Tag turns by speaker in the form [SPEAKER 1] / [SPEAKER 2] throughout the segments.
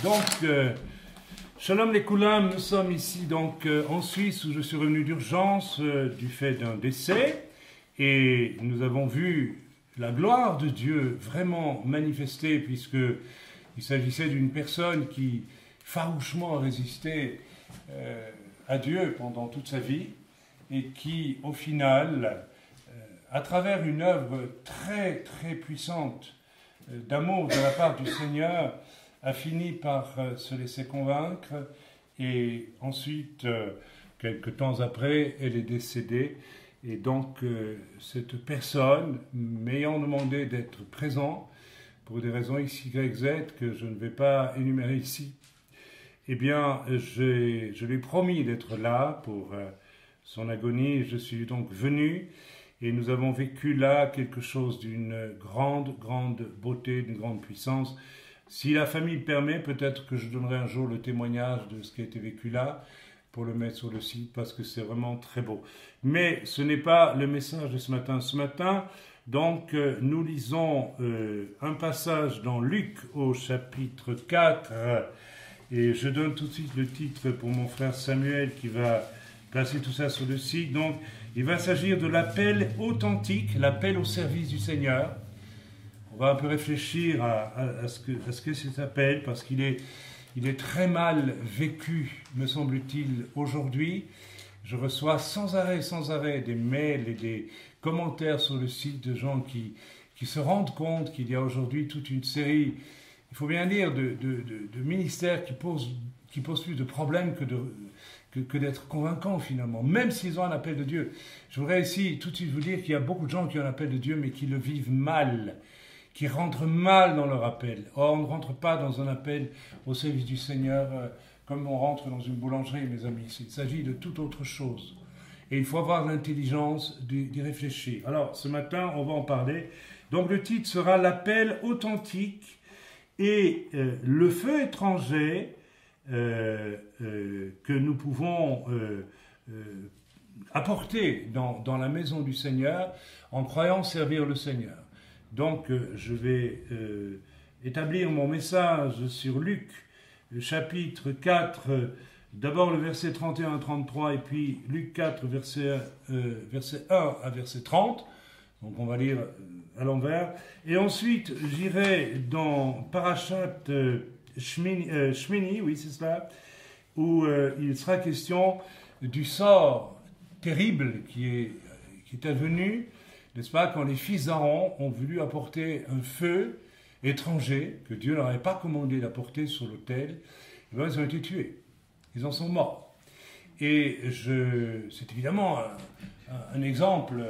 [SPEAKER 1] Donc, Shalom les Koulam, nous sommes ici donc en Suisse où je suis revenu d'urgence du fait d'un décès et nous avons vu la gloire de Dieu vraiment manifestée puisque il s'agissait d'une personne qui farouchement a résisté à Dieu pendant toute sa vie et qui au final, à travers une œuvre très très puissante d'amour de la part du Seigneur, a fini par se laisser convaincre et ensuite, quelque temps après, elle est décédée. Et donc, cette personne, m'ayant demandé d'être présent, pour des raisons X, Y, Z, que je ne vais pas énumérer ici, eh bien, je lui ai promis d'être là pour son agonie. Je suis donc venu et nous avons vécu là quelque chose d'une grande, grande beauté, d'une grande puissance. Si la famille le permet, peut-être que je donnerai un jour le témoignage de ce qui a été vécu là, pour le mettre sur le site, parce que c'est vraiment très beau. Mais ce n'est pas le message de ce matin. Ce matin, donc, nous lisons un passage dans Luc au chapitre 4, et je donne tout de suite le titre pour mon frère Samuel qui va placer tout ça sur le site. Donc, il va s'agir de l'appel authentique, l'appel au service du Seigneur. On va un peu réfléchir à ce que cet appel, parce qu'il est très mal vécu, me semble-t-il, aujourd'hui. Je reçois sans arrêt des mails et des commentaires sur le site de gens qui se rendent compte qu'il y a aujourd'hui toute une série, il faut bien dire, de ministères qui posent plus de problèmes que d'être convaincants finalement, même s'ils ont un appel de Dieu. Je voudrais ici tout de suite vous dire qu'il y a beaucoup de gens qui ont un appel de Dieu, mais qui le vivent mal, qui rentrent mal dans leur appel. Or, on ne rentre pas dans un appel au service du Seigneur comme on rentre dans une boulangerie, mes amis. Il s'agit de toute autre chose. Et il faut avoir l'intelligence d'y réfléchir. Alors, ce matin, on va en parler. Donc, le titre sera « L'appel authentique et le feu étranger que nous pouvons apporter dans la maison du Seigneur en croyant servir le Seigneur ». Donc, je vais établir mon message sur Luc, le chapitre 4, d'abord le verset 31 à 33, et puis Luc 4, verset 1 à verset 30. Donc, on va lire à l'envers. Et ensuite, j'irai dans Parashat Shmini, oui, c'est cela, où il sera question du sort terrible qui est advenu, n'est-ce pas, quand les fils d'Aaron ont voulu apporter un feu étranger que Dieu leur avait pas commandé d'apporter sur l'autel, et bien, ils ont été tués. Ils en sont morts. Et c'est évidemment un exemple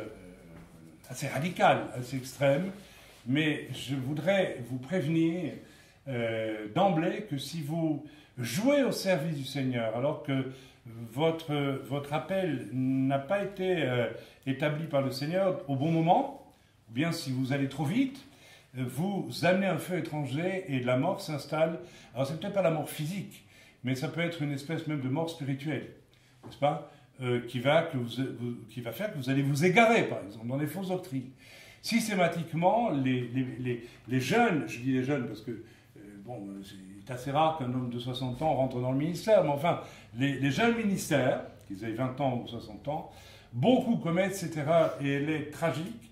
[SPEAKER 1] assez radical, assez extrême, mais je voudrais vous prévenir d'emblée que si vous jouez au service du Seigneur, alors que votre appel n'a pas été établi par le Seigneur au bon moment, ou bien si vous allez trop vite, vous amenez un feu étranger et la mort s'installe. Alors c'est peut-être pas la mort physique, mais ça peut être une espèce même de mort spirituelle, n'est-ce pas, qui va faire que vous allez vous égarer, par exemple, dans les fausses doctrines. Systématiquement, les jeunes, je dis les jeunes parce que c'est assez rare qu'un homme de 60 ans rentre dans le ministère, mais enfin, les jeunes ministères, qu'ils aient 20 ans ou 60 ans, beaucoup commettent cette erreur et elle est tragique.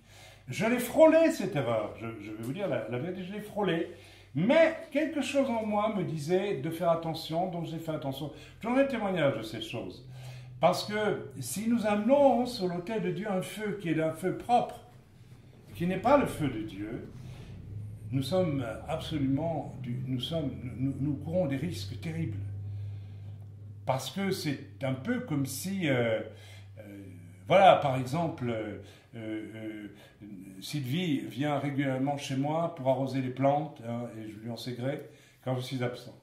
[SPEAKER 1] Je l'ai frôlé, cette erreur, je vais vous dire la vérité, je l'ai frôlé, mais quelque chose en moi me disait de faire attention, donc j'ai fait attention. J'en ai témoignage de ces choses, parce que si nous amenons sur l'autel de Dieu un feu qui est un feu propre, qui n'est pas le feu de Dieu, nous sommes absolument, nous courons des risques terribles. Parce que c'est un peu comme si, voilà, par exemple, Sylvie vient régulièrement chez moi pour arroser les plantes, hein, et je lui en sais gré quand je suis absent.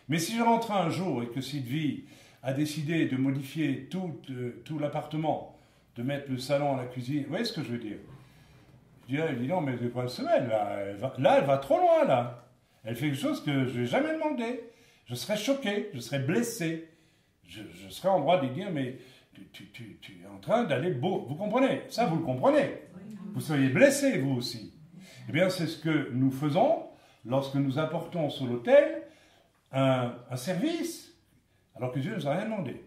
[SPEAKER 1] Mais si je rentre un jour et que Sylvie a décidé de modifier tout l'appartement, de mettre le salon à la cuisine, vous voyez ce que je veux dire? Je dirais, dis non, mais de quoi elle se mêle, là, elle va trop loin, là. Elle fait quelque chose que je n'ai jamais demandé. Je serais choqué, je serais blessé. Je serais en droit de lui dire, mais tu es en train d'aller beau. Vous comprenez? Ça, vous le comprenez. Vous seriez blessé, vous aussi. Eh bien, c'est ce que nous faisons lorsque nous apportons sur l'autel un service, alors que Dieu ne nous a rien demandé.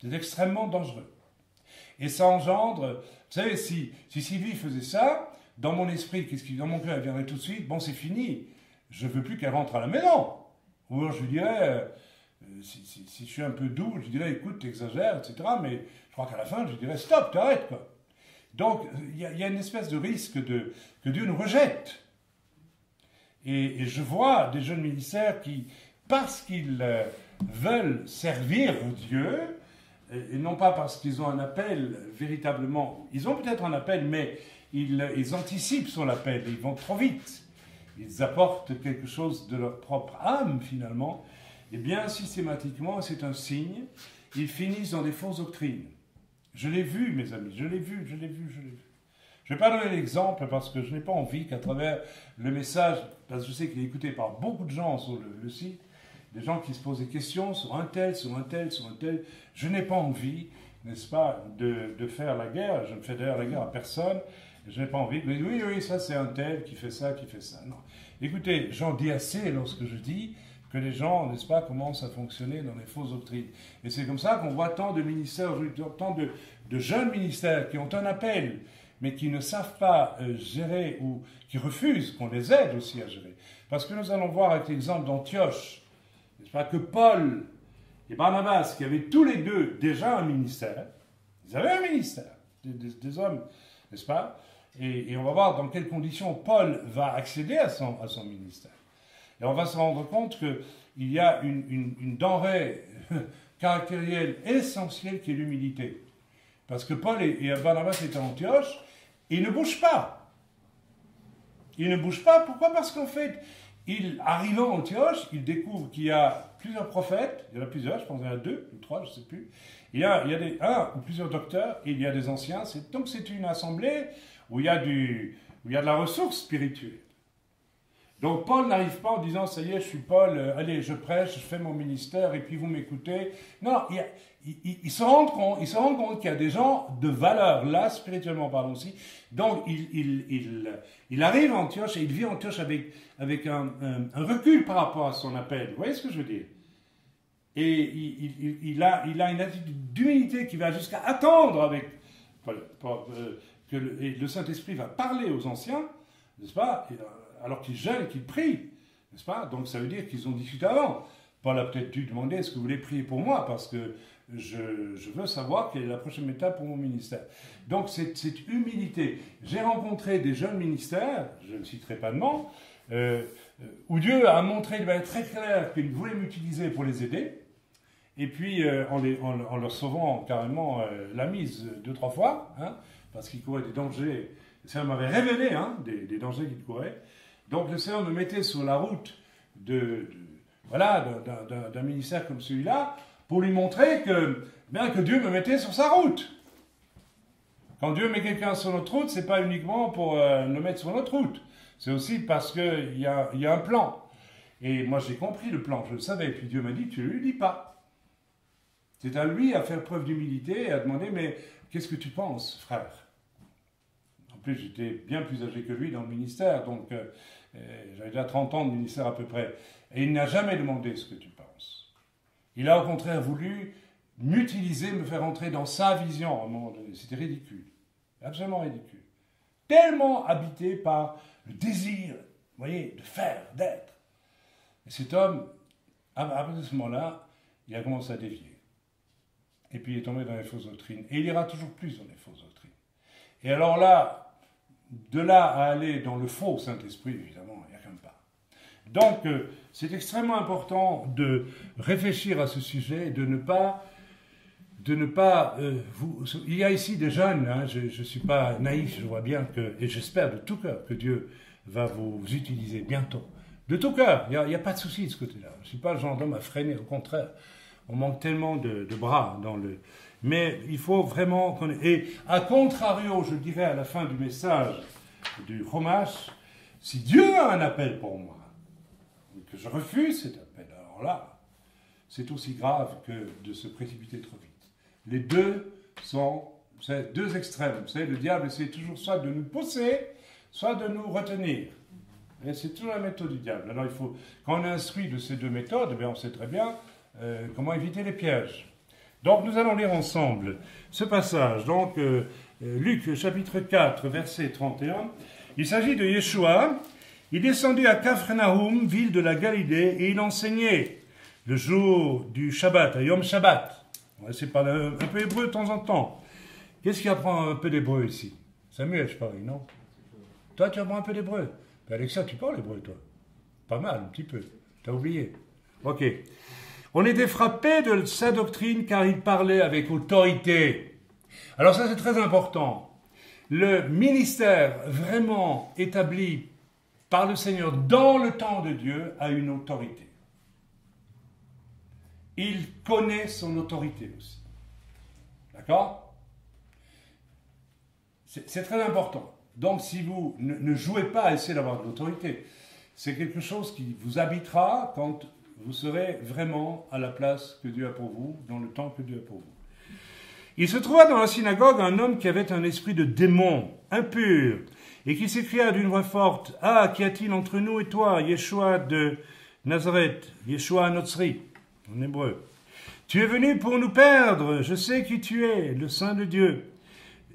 [SPEAKER 1] C'est extrêmement dangereux. Et ça engendre, vous savez, si Sylvie faisait ça, dans mon esprit, dans mon cœur, elle viendrait tout de suite, bon, c'est fini, je ne veux plus qu'elle rentre à la maison. Ou alors je lui dirais, si je suis un peu doux, je lui dirais, écoute, t'exagères, etc. Mais je crois qu'à la fin, je lui dirais, stop, t'arrêtes, quoi. Donc, il y a une espèce de risque que Dieu nous rejette. Et je vois des jeunes ministères qui, parce qu'ils veulent servir Dieu, et non pas parce qu'ils ont un appel véritablement, ils ont peut-être un appel, mais ils anticipent son appel, ils vont trop vite. Ils apportent quelque chose de leur propre âme, finalement. Et bien, systématiquement, c'est un signe, ils finissent dans des fausses doctrines. Je l'ai vu, mes amis, je l'ai vu. Je ne vais pas donner l'exemple parce que je n'ai pas envie qu'à travers le message, parce que je sais qu'il est écouté par beaucoup de gens sur le site, des gens qui se posent des questions sur un tel, je n'ai pas envie, n'est-ce pas, de faire la guerre. Je ne fais d'ailleurs la guerre à personne. Je n'ai pas envie de dire, oui, ça c'est un tel qui fait ça. Non. Écoutez, j'en dis assez lorsque je dis que les gens, n'est-ce pas, commencent à fonctionner dans les fausses doctrines. Et c'est comme ça qu'on voit tant de ministères, tant de jeunes ministères qui ont un appel, mais qui ne savent pas gérer ou qui refusent qu'on les aide aussi à gérer. Parce que nous allons voir avec l'exemple d'Antioche, n'est-ce pas, que Paul et Barnabas, qui avaient tous les deux déjà un ministère, ils avaient un ministère, des hommes, n'est-ce pas, et on va voir dans quelles conditions Paul va accéder à son ministère. Et on va se rendre compte qu'il y a une denrée caractérielle essentielle qui est l'humilité. Parce que Paul et Barnabas étaient à Antioche, et ils ne bougent pas. Ils ne bougent pas, pourquoi? Parce qu'en fait, arrivant à Antioche, ils découvrent qu'il y a plusieurs prophètes, il y en a plusieurs, je pense qu'il y en a 2 ou 3, je ne sais plus. Il y a un ou plusieurs docteurs, et il y a des anciens. Donc c'est une assemblée où il y a de la ressource spirituelle. Donc Paul n'arrive pas en disant, ça y est, je suis Paul, allez, je prêche, je fais mon ministère, et puis vous m'écoutez. Non, ils se rendent compte qu'il y a des gens de valeur, là, spirituellement parlant aussi. Donc il arrive à Antioche, et il vit à Antioche avec un recul par rapport à son appel. Vous voyez ce que je veux dire? Et il a une attitude d'humilité qui va jusqu'à attendre que le Saint-Esprit va parler aux anciens, n'est-ce pas? Alors qu'ils jeûnent et qu'ils prient, n'est-ce pas? Donc ça veut dire qu'ils ont discuté avant. Paul a peut-être dû demander, est-ce que vous voulez prier pour moi? Parce que je veux savoir quelle est la prochaine étape pour mon ministère. Donc cette humilité. J'ai rencontré des jeunes ministères, je ne citerai pas de nom, où Dieu a montré de manière très claire qu'il voulait m'utiliser pour les aider, et puis en leur sauvant carrément la mise 2-3 fois, hein, parce qu'ils couraient des dangers. Ça m'avait révélé des dangers qu'ils couraient. Donc le Seigneur me mettait sur la route d'un ministère comme celui-là pour lui montrer que Dieu me mettait sur sa route. Quand Dieu met quelqu'un sur notre route, c'est pas uniquement pour le mettre sur notre route. C'est aussi parce qu'il y a un plan. Et moi j'ai compris le plan, je le savais. Et puis Dieu m'a dit, tu ne lui dis pas. C'est à lui à faire preuve d'humilité et à demander, mais qu'est-ce que tu penses, frère? En plus, j'étais bien plus âgé que lui dans le ministère, donc j'avais déjà 30 ans de ministère à peu près. Et il n'a jamais demandé ce que tu penses. Il a au contraire voulu m'utiliser, me faire entrer dans sa vision à un moment donné. C'était ridicule, absolument ridicule. Tellement habité par le désir, vous voyez, de faire, d'être. Et cet homme, à partir de ce moment-là, il a commencé à dévier. Et puis il est tombé dans les fausses doctrines. Et il ira toujours plus dans les fausses doctrines. Et alors là, de là à aller dans le faux Saint-Esprit, évidemment, il n'y a qu'un pas. Donc, c'est extrêmement important de réfléchir à ce sujet, de ne pas il y a ici des jeunes, hein, je ne suis pas naïf, je vois bien et j'espère de tout cœur que Dieu va vous utiliser bientôt. De tout cœur, il n'y a pas de souci de ce côté-là. Je ne suis pas le genre d'homme à freiner, au contraire. On manque tellement de bras dans le... Mais il faut vraiment... Et à contrario, je dirais à la fin du message du Romache, si Dieu a un appel pour moi, et que je refuse cet appel, alors là, c'est aussi grave que de se précipiter trop vite. Les deux sont deux extrêmes. Vous savez, le diable essaie toujours soit de nous pousser, soit de nous retenir. Et c'est toujours la méthode du diable. Alors, quand on est instruit de ces deux méthodes, on sait très bien comment éviter les pièges. Donc, nous allons lire ensemble ce passage. Donc, Luc, chapitre 4, verset 31. Il s'agit de Yeshua. Il descendit à Capharnaüm, ville de la Galilée, et il enseignait le jour du Shabbat, à Yom Shabbat. On va essayer de parler un peu hébreu de temps en temps. Qu'est-ce qui apprend un peu d'hébreu ici? Samuel, je parie, non? Toi, tu apprends un peu d'hébreu. Alexia, tu parles hébreu, toi? Pas mal, un petit peu. T'as oublié. Ok. On était frappé de sa doctrine car il parlait avec autorité. Alors ça, c'est très important. Le ministère vraiment établi par le Seigneur dans le temps de Dieu a une autorité. Il connaît son autorité aussi. D'accord? C'est très important. Donc, si vous ne jouez pas à essayer d'avoir de l'autorité, c'est quelque chose qui vous habitera quand vous serez vraiment à la place que Dieu a pour vous, dans le temps que Dieu a pour vous. Il se trouva dans la synagogue un homme qui avait un esprit de démon, impur, et qui s'écria d'une voix forte, « Ah, qu'y a-t-il entre nous et toi, Yeshua de Nazareth, Yeshua Notzri » en hébreu. « Tu es venu pour nous perdre, je sais qui tu es, le Saint de Dieu. »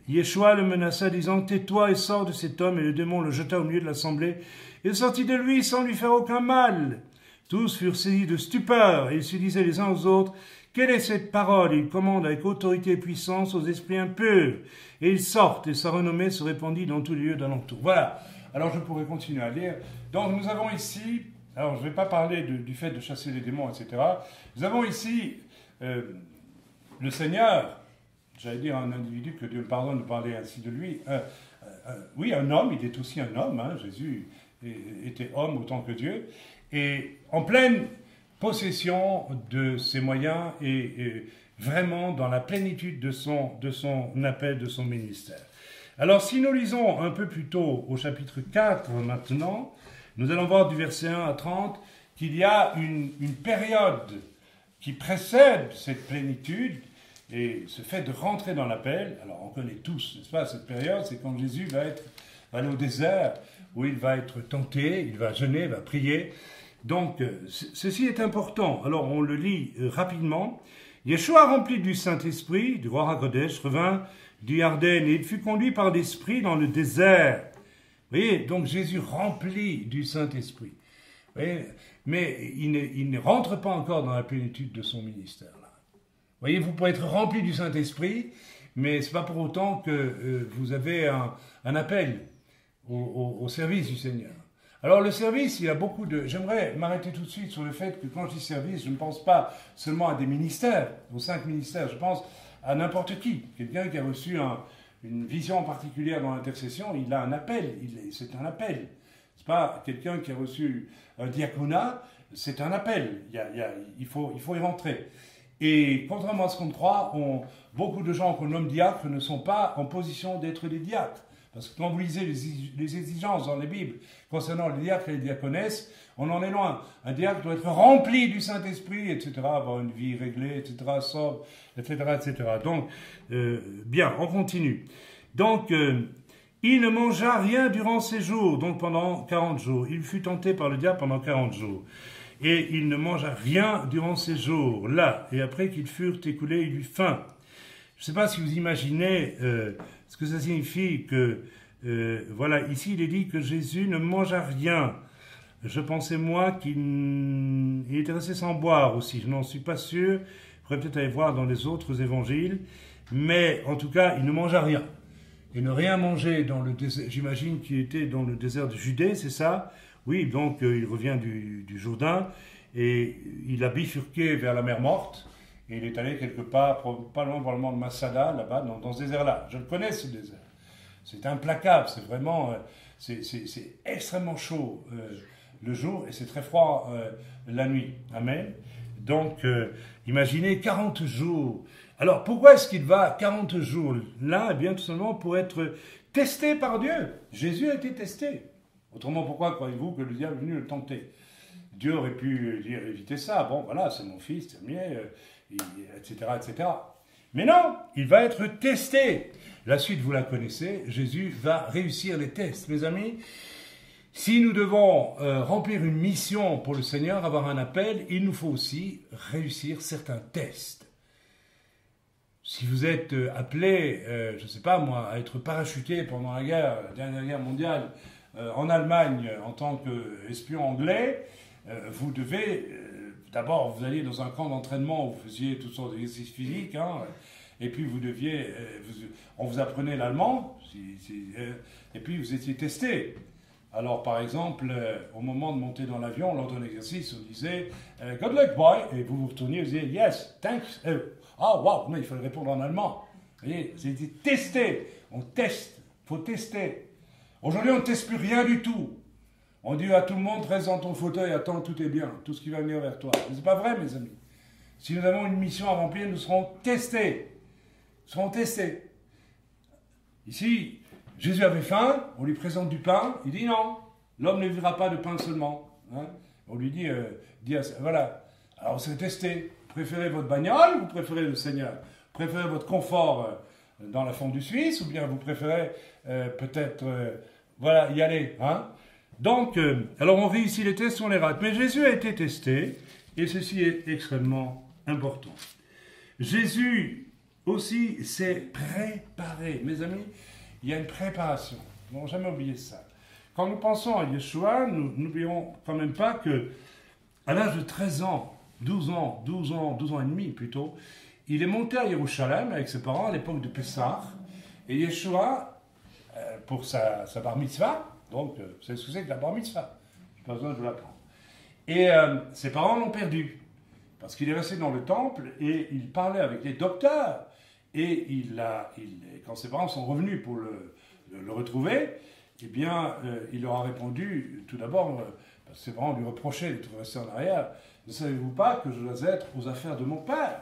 [SPEAKER 1] Yeshua le menaça, disant, « Tais-toi et sors de cet homme. » Et le démon le jeta au milieu de l'assemblée et sortit de lui sans lui faire aucun mal. Tous furent saisis de stupeur et ils se disaient les uns aux autres, « Quelle est cette parole ?» Il commande avec autorité et puissance aux esprits impurs. Et ils sortent et sa renommée se répandit dans tous les lieux d'alentour. Voilà. Alors je pourrais continuer à lire. Donc nous avons ici, alors je ne vais pas parler du fait de chasser les démons, etc. Nous avons ici le Seigneur, j'allais dire un individu, que Dieu me pardonne de parler ainsi de lui. Oui, un homme, il est aussi un homme. Hein, Jésus était homme autant que Dieu. Et en pleine possession de ses moyens et vraiment dans la plénitude de son appel, de son ministère. Alors, si nous lisons un peu plus tôt au chapitre 4 maintenant, nous allons voir du verset 1 à 30 qu'il y a une période qui précède cette plénitude et ce fait de rentrer dans l'appel. Alors, on connaît tous, n'est-ce pas, cette période, c'est quand Jésus va aller au désert où il va être tenté, il va jeûner, il va prier. Donc, ceci est important. Alors, on le lit rapidement. Yeshua, rempli du Saint-Esprit, du roi HaKodesh, revint du Yarden et il fut conduit par l'Esprit dans le désert. Vous voyez, donc Jésus rempli du Saint-Esprit. Vous voyez, mais il ne rentre pas encore dans la plénitude de son ministère. Là. Vous voyez, vous pouvez être rempli du Saint-Esprit, mais ce n'est pas pour autant que vous avez un appel au service du Seigneur. Alors le service, il y a beaucoup de... J'aimerais m'arrêter tout de suite sur le fait que quand je dis service, je ne pense pas seulement à des ministères, aux 5 ministères, je pense à n'importe qui. Quelqu'un qui a reçu une vision particulière dans l'intercession, il a un appel, c'est un appel. C'est pas quelqu'un qui a reçu un diaconat, c'est un appel. Il faut y rentrer. Et contrairement à ce qu'on croit, beaucoup de gens qu'on nomme diacres ne sont pas en position d'être des diacres. Parce que quand vous lisez les exigences dans les Bibles concernant les diacres et les diaconesses, on en est loin. Un diacre doit être rempli du Saint-Esprit, etc., avoir une vie réglée, etc., sobre, etc., etc. Donc, bien, on continue. Donc, il ne mangea rien durant ces jours, donc pendant 40 jours. Il fut tenté par le diable pendant 40 jours. Et il ne mangea rien durant ces jours-là. Et après qu'ils furent écoulés, il eut faim. Je ne sais pas si vous imaginez ce que ça signifie que, voilà, ici il est dit que Jésus ne mangea rien. Je pensais moi qu'il était resté sans boire aussi, je n'en suis pas sûr. Il faudrait peut-être aller voir dans les autres évangiles. Mais en tout cas, il ne mangea rien. Et ne rien manger dans le désert, j'imagine qu'il était dans le désert de Judée, c'est ça? Oui, donc il revient du Jourdain et il a bifurqué vers la mer Morte. Et il est allé quelque part, pas loin probablement de Masada, là-bas, dans ce désert-là. Je le connais, ce désert. C'est implacable, c'est vraiment... c'est extrêmement chaud le jour et c'est très froid la nuit. Amen. Donc, imaginez 40 jours. Alors, pourquoi est-ce qu'il va 40 jours là? Eh bien, tout simplement pour être testé par Dieu. Jésus a été testé. Autrement, pourquoi croyez-vous que le diable est venu le tenter? Dieu aurait pu dire, évitez ça. Bon, voilà, c'est mon fils, c'est mien... etc., etc. Mais non, il va être testé. La suite, vous la connaissez, Jésus va réussir les tests. Mes amis, Si nous devons remplir une mission pour le Seigneur, avoir un appel, il nous faut aussi réussir certains tests. Si vous êtes appelé, je ne sais pas moi, à être parachuté pendant la dernière guerre mondiale en Allemagne en tant qu'espion anglais, vous devez, d'abord vous alliez dans un camp d'entraînement où vous faisiez toutes sortes d'exercices physiques, hein, et puis vous deviez, on vous apprenait l'allemand, et puis vous étiez testé. Alors, par exemple, au moment de monter dans l'avion, lors d'un exercice, on disait « Good luck, boy !» et vous vous retourniez et vous disiez « Yes, thanks !» Ah, waouh, mais il fallait répondre en allemand. Vous voyez, c'était testé. On teste, il faut tester. Aujourd'hui, on ne teste plus rien du tout. On dit à tout le monde « Reste dans ton fauteuil, attends, tout est bien, tout ce qui va venir vers toi. » Mais ce n'est pas vrai, mes amis. Si nous avons une mission à remplir, nous serons testés. Nous serons testés. Ici, Jésus avait faim, on lui présente du pain, il dit non, l'homme ne vivra pas de pain seulement. Hein. On lui dit, voilà, alors vous serez testé. Vous préférez votre bagnole ou vous préférez le Seigneur? Vous préférez votre confort dans la fondue suisse ou bien vous préférez peut-être, voilà, y aller. Hein. Donc, alors on vit ici les tests, on les rate. Mais Jésus a été testé et ceci est extrêmement important. Jésus aussi s'est préparé. Mes amis, il y a une préparation. Nous n'avons jamais oublié ça. Quand nous pensons à Yeshua, nous n'oublions quand même pas que à l'âge de 13 ans, 12 ans et demi plutôt, il est monté à Jérusalem avec ses parents à l'époque de Pessah. Et Yeshua, pour sa bar mitzvah, donc vous savez ce que c'est que la bar mitzvah, je n'ai pas besoin de vous l'apprendre. Et ses parents l'ont perdu, parce qu'il est resté dans le temple et il parlait avec les docteurs. Et quand ses parents sont revenus pour le retrouver, eh bien, il leur a répondu, tout d'abord, parce que ses parents lui reprochaient d'être resté en arrière, « Ne savez-vous pas que je dois être aux affaires de mon père ?»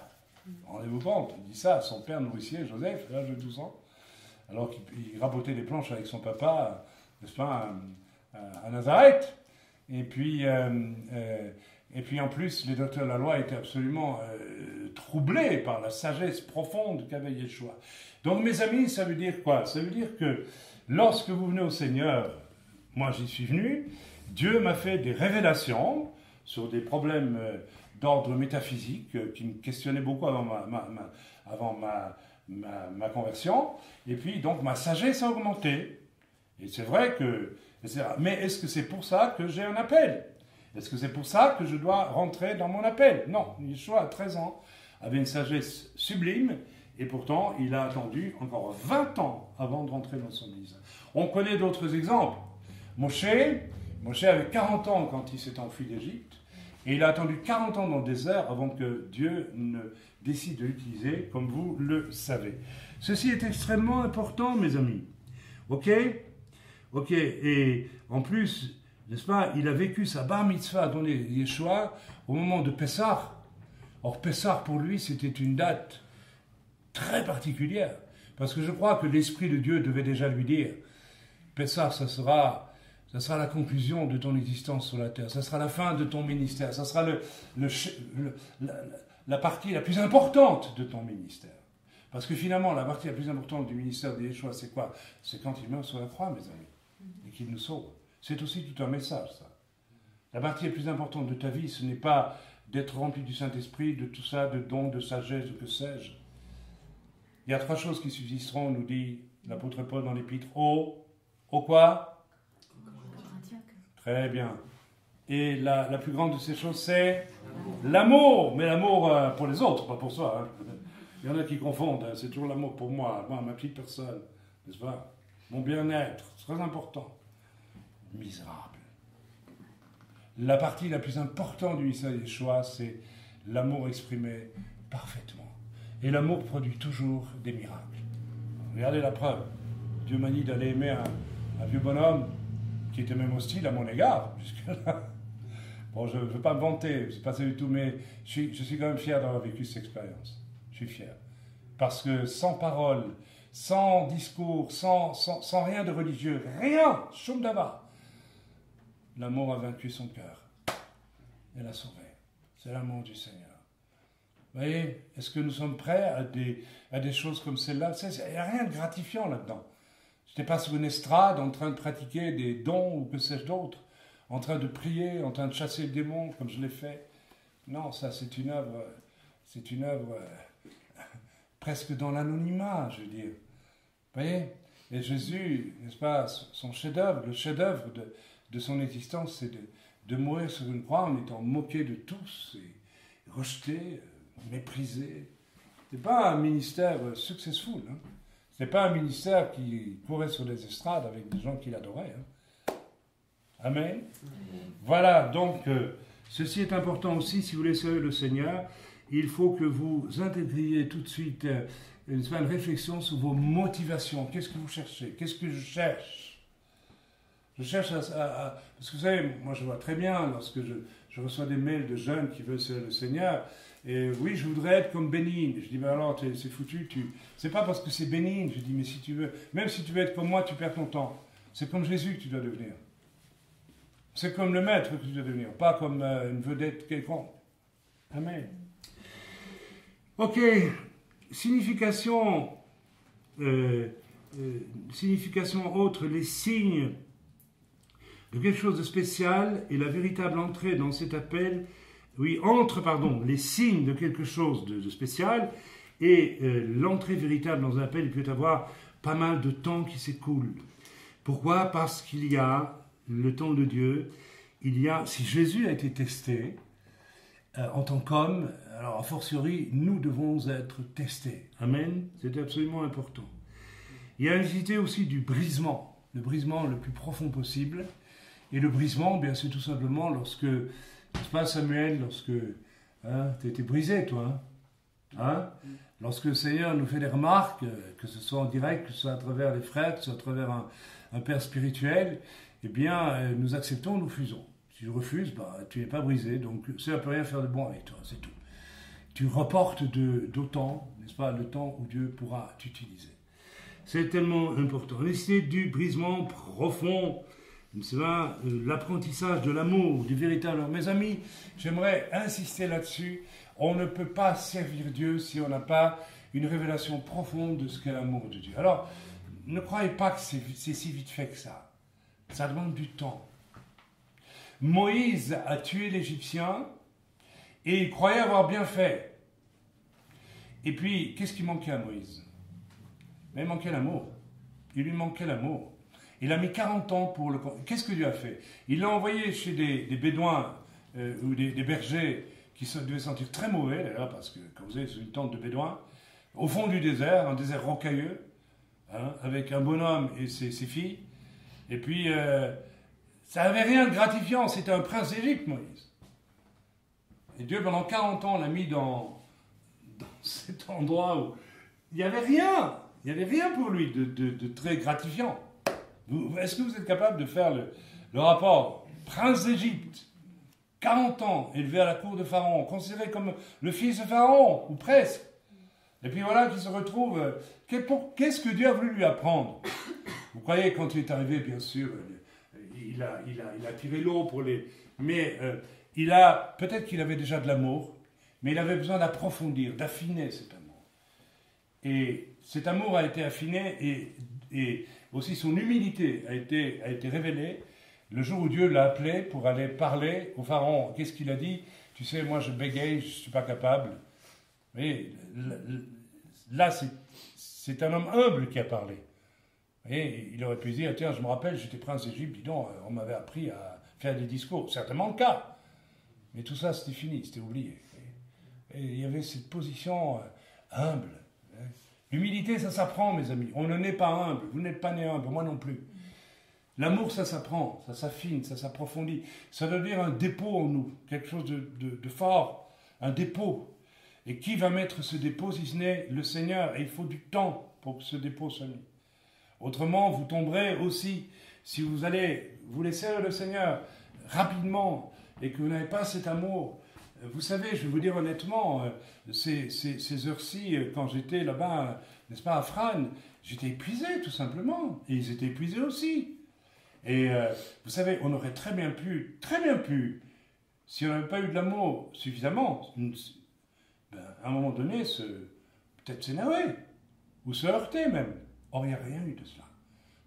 [SPEAKER 1] Rendez-vous compte, il dit ça à son père nourricier, Joseph, à l'âge de 12 ans, alors qu'il rabotait les planches avec son papa, n'est-ce pas, à Nazareth. Et puis en plus, les docteurs de la loi étaient absolument troublés par la sagesse profonde qu'avait Yeshua. Donc mes amis, ça veut dire quoi? Ça veut dire que lorsque vous venez au Seigneur, moi j'y suis venu, Dieu m'a fait des révélations sur des problèmes d'ordre métaphysique qui me questionnaient beaucoup avant ma conversion. Et puis donc ma sagesse a augmenté. Et c'est vrai que... Mais est-ce que c'est pour ça que j'ai un appel? Est-ce que c'est pour ça que je dois rentrer dans mon appel? Non, Yeshua, à 13 ans, avait une sagesse sublime, et pourtant, il a attendu encore 20 ans avant de rentrer dans son ministère. On connaît d'autres exemples. Moshe avait 40 ans quand il s'est enfui d'Égypte, et il a attendu 40 ans dans le désert avant que Dieu ne décide de l'utiliser, comme vous le savez. Ceci est extrêmement important, mes amis. Ok, et en plus... N'est-ce pas? Il a vécu sa bar mitzvah, donné Yeshua, au moment de Pessah. Or, Pessah, pour lui, c'était une date très particulière. Parce que je crois que l'Esprit de Dieu devait déjà lui dire, Pessah, ça sera la conclusion de ton existence sur la terre. Ça sera la fin de ton ministère. Ça sera la partie la plus importante de ton ministère. Parce que finalement, la partie la plus importante du ministère de Yeshua, c'est quoi? C'est quand il meurt sur la croix, mes amis, et qu'il nous sauve. C'est aussi tout un message, ça. La partie la plus importante de ta vie, ce n'est pas d'être rempli du Saint-Esprit, de tout ça, de dons, de sagesse, de que sais-je. Il y a 3 choses qui subsisteront, nous dit l'apôtre Paul dans l'Épître. Au quoi? Très bien. Et la plus grande de ces choses, c'est l'amour. Mais l'amour pour les autres, pas pour soi. Hein. Il y en a qui confondent. Hein. C'est toujours l'amour pour moi, ma petite personne. N'est-ce pas? Mon bien-être, c'est très important. Misérable. La partie la plus importante du ministère de Yeshua, c'est l'amour exprimé parfaitement. Et l'amour produit toujours des miracles. Regardez la preuve. Dieu m'a dit d'aller aimer un vieux bonhomme qui était même hostile à mon égard, jusque-là. Bon, je ne veux pas me vanter, c'est pas ça du tout, mais je suis quand même fier d'avoir vécu cette expérience. Je suis fier. Parce que sans parole, sans discours, sans rien de religieux, rien, choum dava, l'amour a vaincu son cœur et l'a sauvé. C'est l'amour du Seigneur. Vous voyez, est-ce que nous sommes prêts à des choses comme celle-là? Il n'y a rien de gratifiant là-dedans. n'étais pas sur une estrade en train de pratiquer des dons ou que sais-je d'autre, en train de prier, en train de chasser le démon comme je l'ai fait. Non, ça c'est une œuvre presque dans l'anonymat, je veux dire. Vous voyez? Et Jésus, n'est-ce pas, son chef-d'œuvre, le chef-d'œuvre de son existence, c'est de mourir sur une croix en étant moqué de tous et rejeté, méprisé. Ce n'est pas un ministère successful. Hein. Ce n'est pas un ministère qui courait sur les estrades avec des gens qui l'adoraient. Hein. Amen. Voilà, donc, ceci est important aussi, si vous voulez servir le Seigneur, il faut que vous intégriez tout de suite une réflexion sur vos motivations. Qu'est-ce que vous cherchez? Qu'est-ce que je cherche? Je cherche parce que vous savez, moi je vois très bien lorsque je reçois des mails de jeunes qui veulent servir le Seigneur, et oui, je voudrais être comme Bénigne. Je dis, ben alors, c'est foutu, c'est pas parce que c'est Bénigne. Je dis, mais si tu veux, même si tu veux être comme moi, tu perds ton temps. C'est comme Jésus que tu dois devenir. C'est comme le maître que tu dois devenir, pas comme une vedette quelconque. Amen. Ok, signification autre, les signes de quelque chose de spécial et la véritable entrée dans cet appel, les signes de quelque chose de spécial et l'entrée véritable dans un appel, il peut y avoir pas mal de temps qui s'écoule. Pourquoi? Parce qu'il y a le temps de Dieu, si Jésus a été testé en tant qu'homme, alors a fortiori, nous devons être testés. Amen. C'est absolument important. Il y a la nécessité aussi du brisement, le brisement le plus profond possible. Et le brisement, bien c'est tout simplement lorsque, n'est-ce pas Samuel, lorsque tu as été brisé, toi, hein? Lorsque le Seigneur nous fait des remarques, que ce soit en direct, que ce soit à travers les frères, que ce soit à travers un père spirituel, eh bien, nous acceptons, nous refusons. Si tu refuses, tu n'es pas brisé, donc ça ne peut rien faire de bon avec toi, c'est tout. Tu reportes d'autant, n'est-ce pas, le temps où Dieu pourra t'utiliser. C'est tellement important. L'essai du brisement profond, c'est l'apprentissage de l'amour, du véritable amour. Mes amis, j'aimerais insister là-dessus. On ne peut pas servir Dieu si on n'a pas une révélation profonde de ce qu'est l'amour de Dieu. Alors, ne croyez pas que c'est si vite fait que ça. Ça demande du temps. Moïse a tué l'Égyptien et il croyait avoir bien fait. Et puis, qu'est-ce qui manquait à Moïse? Il manquait l'amour. Il lui manquait l'amour. Il a mis 40 ans pour le... Qu'est-ce que Dieu a fait? Il l'a envoyé chez des bédouins ou des bergers qui devaient sentir très mauvais, d'ailleurs, parce que quand vous êtes sur une tente de bédouins, au fond du désert, un désert rocailleux, hein, avec un bonhomme et ses filles, et puis ça n'avait rien de gratifiant, c'était un prince d'Égypte, Moïse. Et Dieu, pendant 40 ans, l'a mis dans cet endroit où il n'y avait rien pour lui de très gratifiant. Est-ce que vous êtes capable de faire le rapport? Prince d'Égypte, 40 ans, élevé à la cour de Pharaon, considéré comme le fils de Pharaon, ou presque. Et puis voilà qu'il se retrouve... Qu'est-ce que Dieu a voulu lui apprendre? Vous croyez, quand il est arrivé, bien sûr, il a tiré l'eau pour les... Mais peut-être qu'il avait déjà de l'amour, mais il avait besoin d'approfondir, d'affiner cet amour. Et cet amour a été affiné et aussi son humilité a été révélée le jour où Dieu l'a appelé pour aller parler au Pharaon. Qu'est-ce qu'il a dit? Tu sais, moi je bégaye, je ne suis pas capable. Mais là, c'est un homme humble qui a parlé. Et il aurait pu dire, tiens, je me rappelle, j'étais prince d'Égypte, dis donc, on m'avait appris à faire des discours. Certainement le cas. Mais tout ça, c'était fini, c'était oublié. Et il y avait cette position humble. L'humilité, ça s'apprend, mes amis. On ne naît pas humble. Vous n'êtes pas né humble, moi non plus. L'amour, ça s'apprend, ça s'affine, ça s'approfondit. Ça doit devenir un dépôt en nous, quelque chose de fort, un dépôt. Et qui va mettre ce dépôt si ce n'est le Seigneur? Et il faut du temps pour que ce dépôt soit mis. Autrement, vous tomberez aussi, si vous laissez le Seigneur rapidement et que vous n'avez pas cet amour. Vous savez, je vais vous dire honnêtement, ces heures-ci, quand j'étais là-bas, n'est-ce pas, à Frasnes, j'étais épuisé tout simplement. Et ils étaient épuisés aussi. Et vous savez, on aurait très bien pu, si on n'avait pas eu de l'amour suffisamment, à un moment donné, peut-être s'énerver, ou se heurter même. Or, il n'y a rien eu de cela.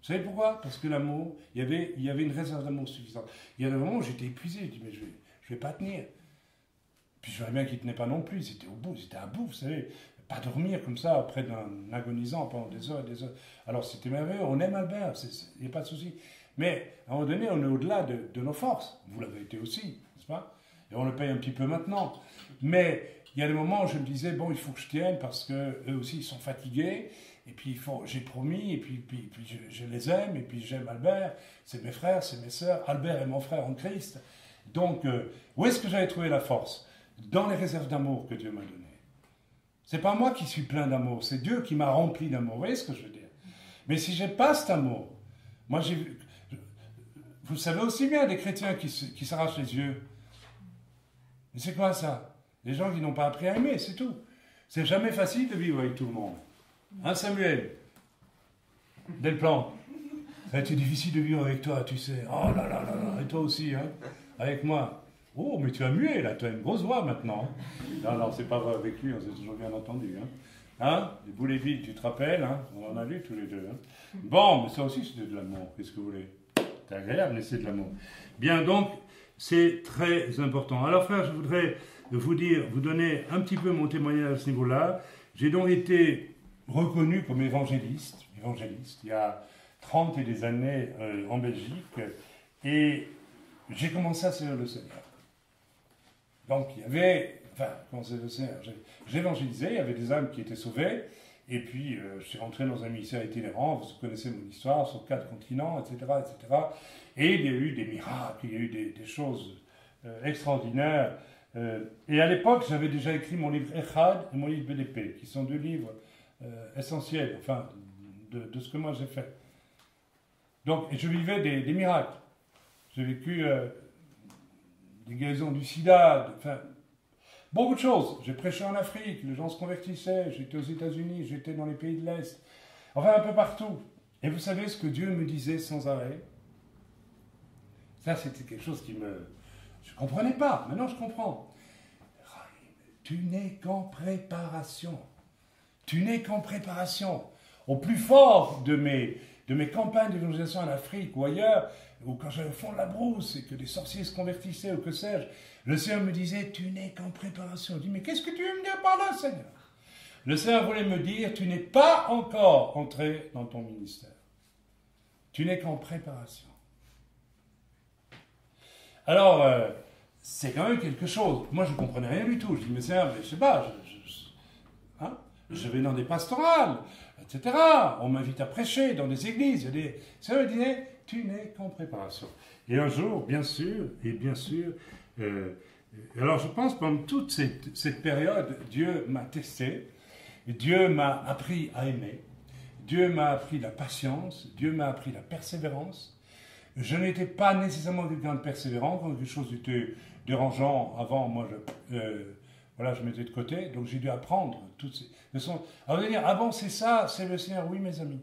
[SPEAKER 1] Vous savez pourquoi? Parce que l'amour, il y avait une réserve d'amour suffisante. Il y a des moments où j'étais épuisé, je dis mais je vais pas tenir. Puis je voyais bien qu'il ne tenait pas non plus, c'était au bout, c'était à bout, vous savez. Pas dormir comme ça auprès d'un agonisant pendant des heures et des heures. Alors c'était merveilleux, on aime Albert, il n'y a pas de souci. Mais à un moment donné, on est au-delà de nos forces. Vous l'avez été aussi, n'est-ce pas? Et on le paye un petit peu maintenant. Mais il y a des moments où je me disais, bon, il faut que je tienne parce qu'eux aussi, ils sont fatigués. Et puis, j'ai promis, et puis je les aime, et puis j'aime Albert. C'est mes frères, c'est mes sœurs. Albert est mon frère en Christ. Donc, où est-ce que j'avais trouvé la force? Dans les réserves d'amour que Dieu m'a données. C'est pas moi qui suis plein d'amour, c'est Dieu qui m'a rempli d'amour. Vous voyez ce que je veux dire? Mais si j'ai pas cet amour, moi j'ai vu, vous savez aussi bien des chrétiens qui s'arrachent les yeux. Mais c'est quoi ça? Des gens qui n'ont pas appris à aimer, c'est tout. C'est jamais facile de vivre avec tout le monde. Hein, Samuel? Delplan? Ça a été difficile de vivre avec toi, tu sais. Oh là là là là, et toi aussi, hein? Avec moi. Oh, mais tu as mué, là, tu as une grosse voix maintenant. Non, non, c'est pas vrai avec lui, on s'est toujours bien entendu. Hein, les boulets vides, tu te rappelles, hein? On en a vu tous les deux. Hein? Bon, mais ça aussi, c'était de l'amour. Qu'est-ce que vous voulez? C'est agréable, mais c'est de l'amour. Bien, donc, c'est très important. Alors, frère, je voudrais vous donner un petit peu mon témoignage à ce niveau-là. J'ai donc été reconnu comme évangéliste, il y a 30 et des années en Belgique, et j'ai commencé à servir le Seigneur. Donc, il y avait, j'évangélisais, il y avait des âmes qui étaient sauvées, et puis je suis rentré dans un ministère itinérant, vous connaissez mon histoire, sur 4 continents, etc., etc. Et il y a eu des miracles, il y a eu des choses extraordinaires. Et à l'époque, j'avais déjà écrit mon livre Echad et mon livre BDP, qui sont 2 livres essentiels, enfin, de ce que moi j'ai fait. Donc, je vivais des miracles. J'ai vécu des guérisons du sida, enfin, beaucoup de choses. J'ai prêché en Afrique, les gens se convertissaient, j'étais aux États-Unis, j'étais dans les pays de l'Est, enfin un peu partout. Et vous savez ce que Dieu me disait sans arrêt? Ça, c'était quelque chose qui me... Je ne comprenais pas, maintenant je comprends. Tu n'es qu'en préparation. Tu n'es qu'en préparation. Au plus fort de mes campagnes d'évangélisation en Afrique ou ailleurs, ou quand j'allais au fond de la brousse et que des sorciers se convertissaient ou que sais-je, le Seigneur me disait, tu n'es qu'en préparation. Je dis, mais qu'est-ce que tu veux me dire par là, Seigneur? Le Seigneur voulait me dire, tu n'es pas encore entré dans ton ministère. Tu n'es qu'en préparation. Alors, c'est quand même quelque chose. Moi, je ne comprenais rien du tout. Je dis, mais Seigneur, je ne sais pas, je vais dans des pastorales, etc. On m'invite à prêcher dans des églises. Ça me disait, tu n'es qu'en préparation. Et un jour, bien sûr, alors je pense pendant toute cette période, Dieu m'a testé, Dieu m'a appris à aimer, Dieu m'a appris la patience, Dieu m'a appris la persévérance. Je n'étais pas nécessairement quelqu'un de persévérant, quand quelque chose était dérangeant avant, moi je mettais de côté, donc j'ai dû apprendre toutes ces leçons. Alors vous allez dire, ah bon, c'est ça, c'est le Seigneur? Oui, mes amis.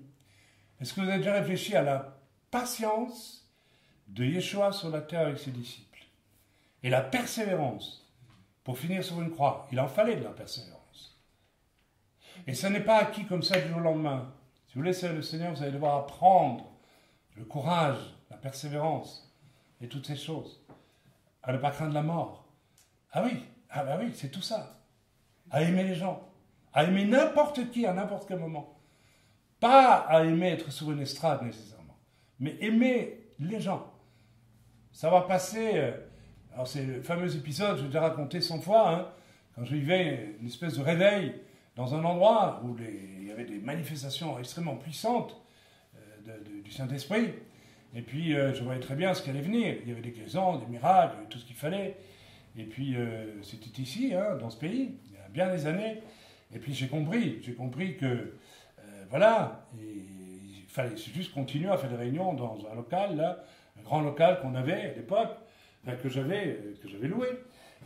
[SPEAKER 1] Est-ce que vous avez déjà réfléchi à la patience de Yeshua sur la terre avec ses disciples? Et la persévérance pour finir sur une croix. Il en fallait de la persévérance. Et ça n'est pas acquis comme ça du jour au lendemain. Si vous voulez servir le Seigneur, vous allez devoir apprendre le courage, la persévérance et toutes ces choses. À ne pas craindre la mort. Ah oui, c'est tout ça. À aimer les gens. À aimer n'importe qui à n'importe quel moment. Pas à aimer être sur une estrade nécessairement. Mais aimer les gens. Ça va passer... alors c'est le fameux épisode, je l'ai déjà raconté 100 fois, quand je vivais une espèce de réveil dans un endroit où il y avait des manifestations extrêmement puissantes du Saint-Esprit. Et puis je voyais très bien ce qui allait venir. Il y avait des guérisons, des miracles, tout ce qu'il fallait. Et puis c'était ici, dans ce pays, il y a bien des années. Et puis j'ai compris que, il fallait juste continuer à faire des réunions dans un local, là, un grand local qu'on avait à l'époque, que j'avais loué.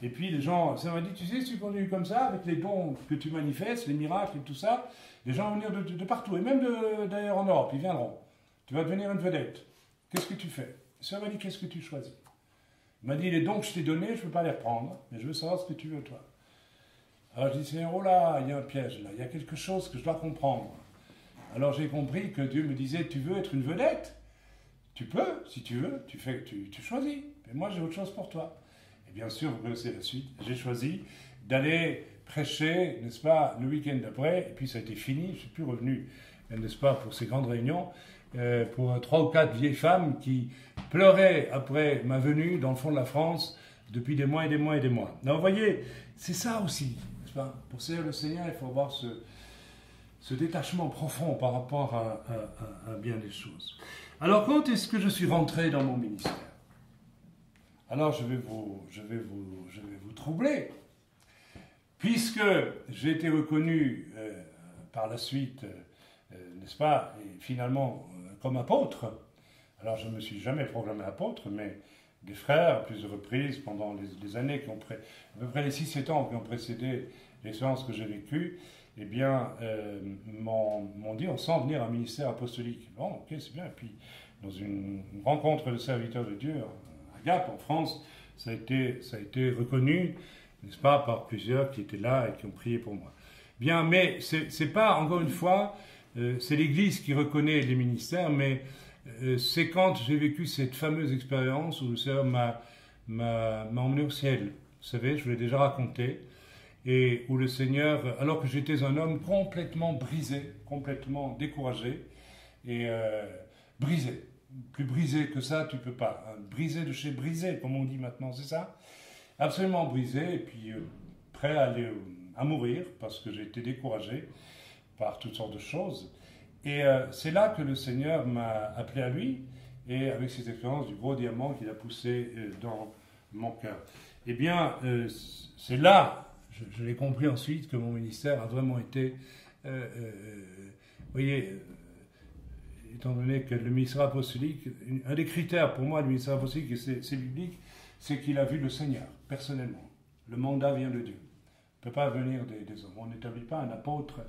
[SPEAKER 1] Et puis les gens, ça m'a dit, tu sais, si tu continues comme ça, avec les dons que tu manifestes, les miracles et tout ça, les gens vont venir de partout, et même d'ailleurs en Europe, ils viendront. Tu vas devenir une vedette. Qu'est-ce que tu fais? Ça m'a dit, qu'est-ce que tu choisis? Il m'a dit, les dons que je t'ai donnés, je ne peux pas les reprendre, mais je veux savoir ce que tu veux, toi. Alors je dis, Seigneur, oh là, il y a un piège là, il y a quelque chose que je dois comprendre. Alors j'ai compris que Dieu me disait, tu veux être une vedette? Tu peux, si tu veux, tu choisis. Mais moi, j'ai autre chose pour toi. Et bien sûr, vous connaissez la suite. J'ai choisi d'aller prêcher, n'est-ce pas, le week-end d'après, et puis ça a été fini, je ne suis plus revenu, n'est-ce pas, pour ces grandes réunions, pour 3 ou 4 vieilles femmes qui pleuraient après ma venue dans le fond de la France depuis des mois et des mois et des mois. Alors, vous voyez, c'est ça aussi, n'est-ce pas? Pour servir le Seigneur, il faut avoir ce détachement profond par rapport à bien des choses. Alors, quand est-ce que je suis rentré dans mon ministère? Alors, je vais vous troubler. Puisque j'ai été reconnu par la suite, n'est-ce pas, et finalement comme apôtre, alors je ne me suis jamais proclamé apôtre, mais des frères, à plusieurs reprises, pendant les années qui ont à peu près les 6-7 ans qui ont précédé l'expérience que j'ai vécue, eh bien, m'ont dit, on sent venir un ministère apostolique. Bon, ok, c'est bien. Et puis, dans une rencontre de serviteurs de Dieu à Gap, en France, ça a été reconnu, n'est-ce pas, par plusieurs qui étaient là et qui ont prié pour moi. Bien, mais c'est pas, encore une fois, c'est l'Église qui reconnaît les ministères, mais c'est quand j'ai vécu cette fameuse expérience où le Seigneur m'a emmené au ciel. Vous savez, je vous l'ai déjà raconté, et où le Seigneur, alors que j'étais un homme complètement brisé, complètement découragé, et brisé. Plus brisé que ça, tu peux pas. Hein. Brisé de chez brisé, comme on dit maintenant, c'est ça? Absolument brisé, et puis prêt à mourir, parce que j'ai été découragé par toutes sortes de choses. Et c'est là que le Seigneur m'a appelé à lui, et avec cette expérience du gros diamant qu'il a poussé dans mon cœur. Eh bien, c'est là, je l'ai compris ensuite, que mon ministère a vraiment été, vous voyez, étant donné que le ministère apostolique, un des critères pour moi du ministère apostolique, et c'est biblique, c'est qu'il a vu le Seigneur, personnellement. Le mandat vient de Dieu. Il ne peut pas venir des hommes. On n'établit pas un apôtre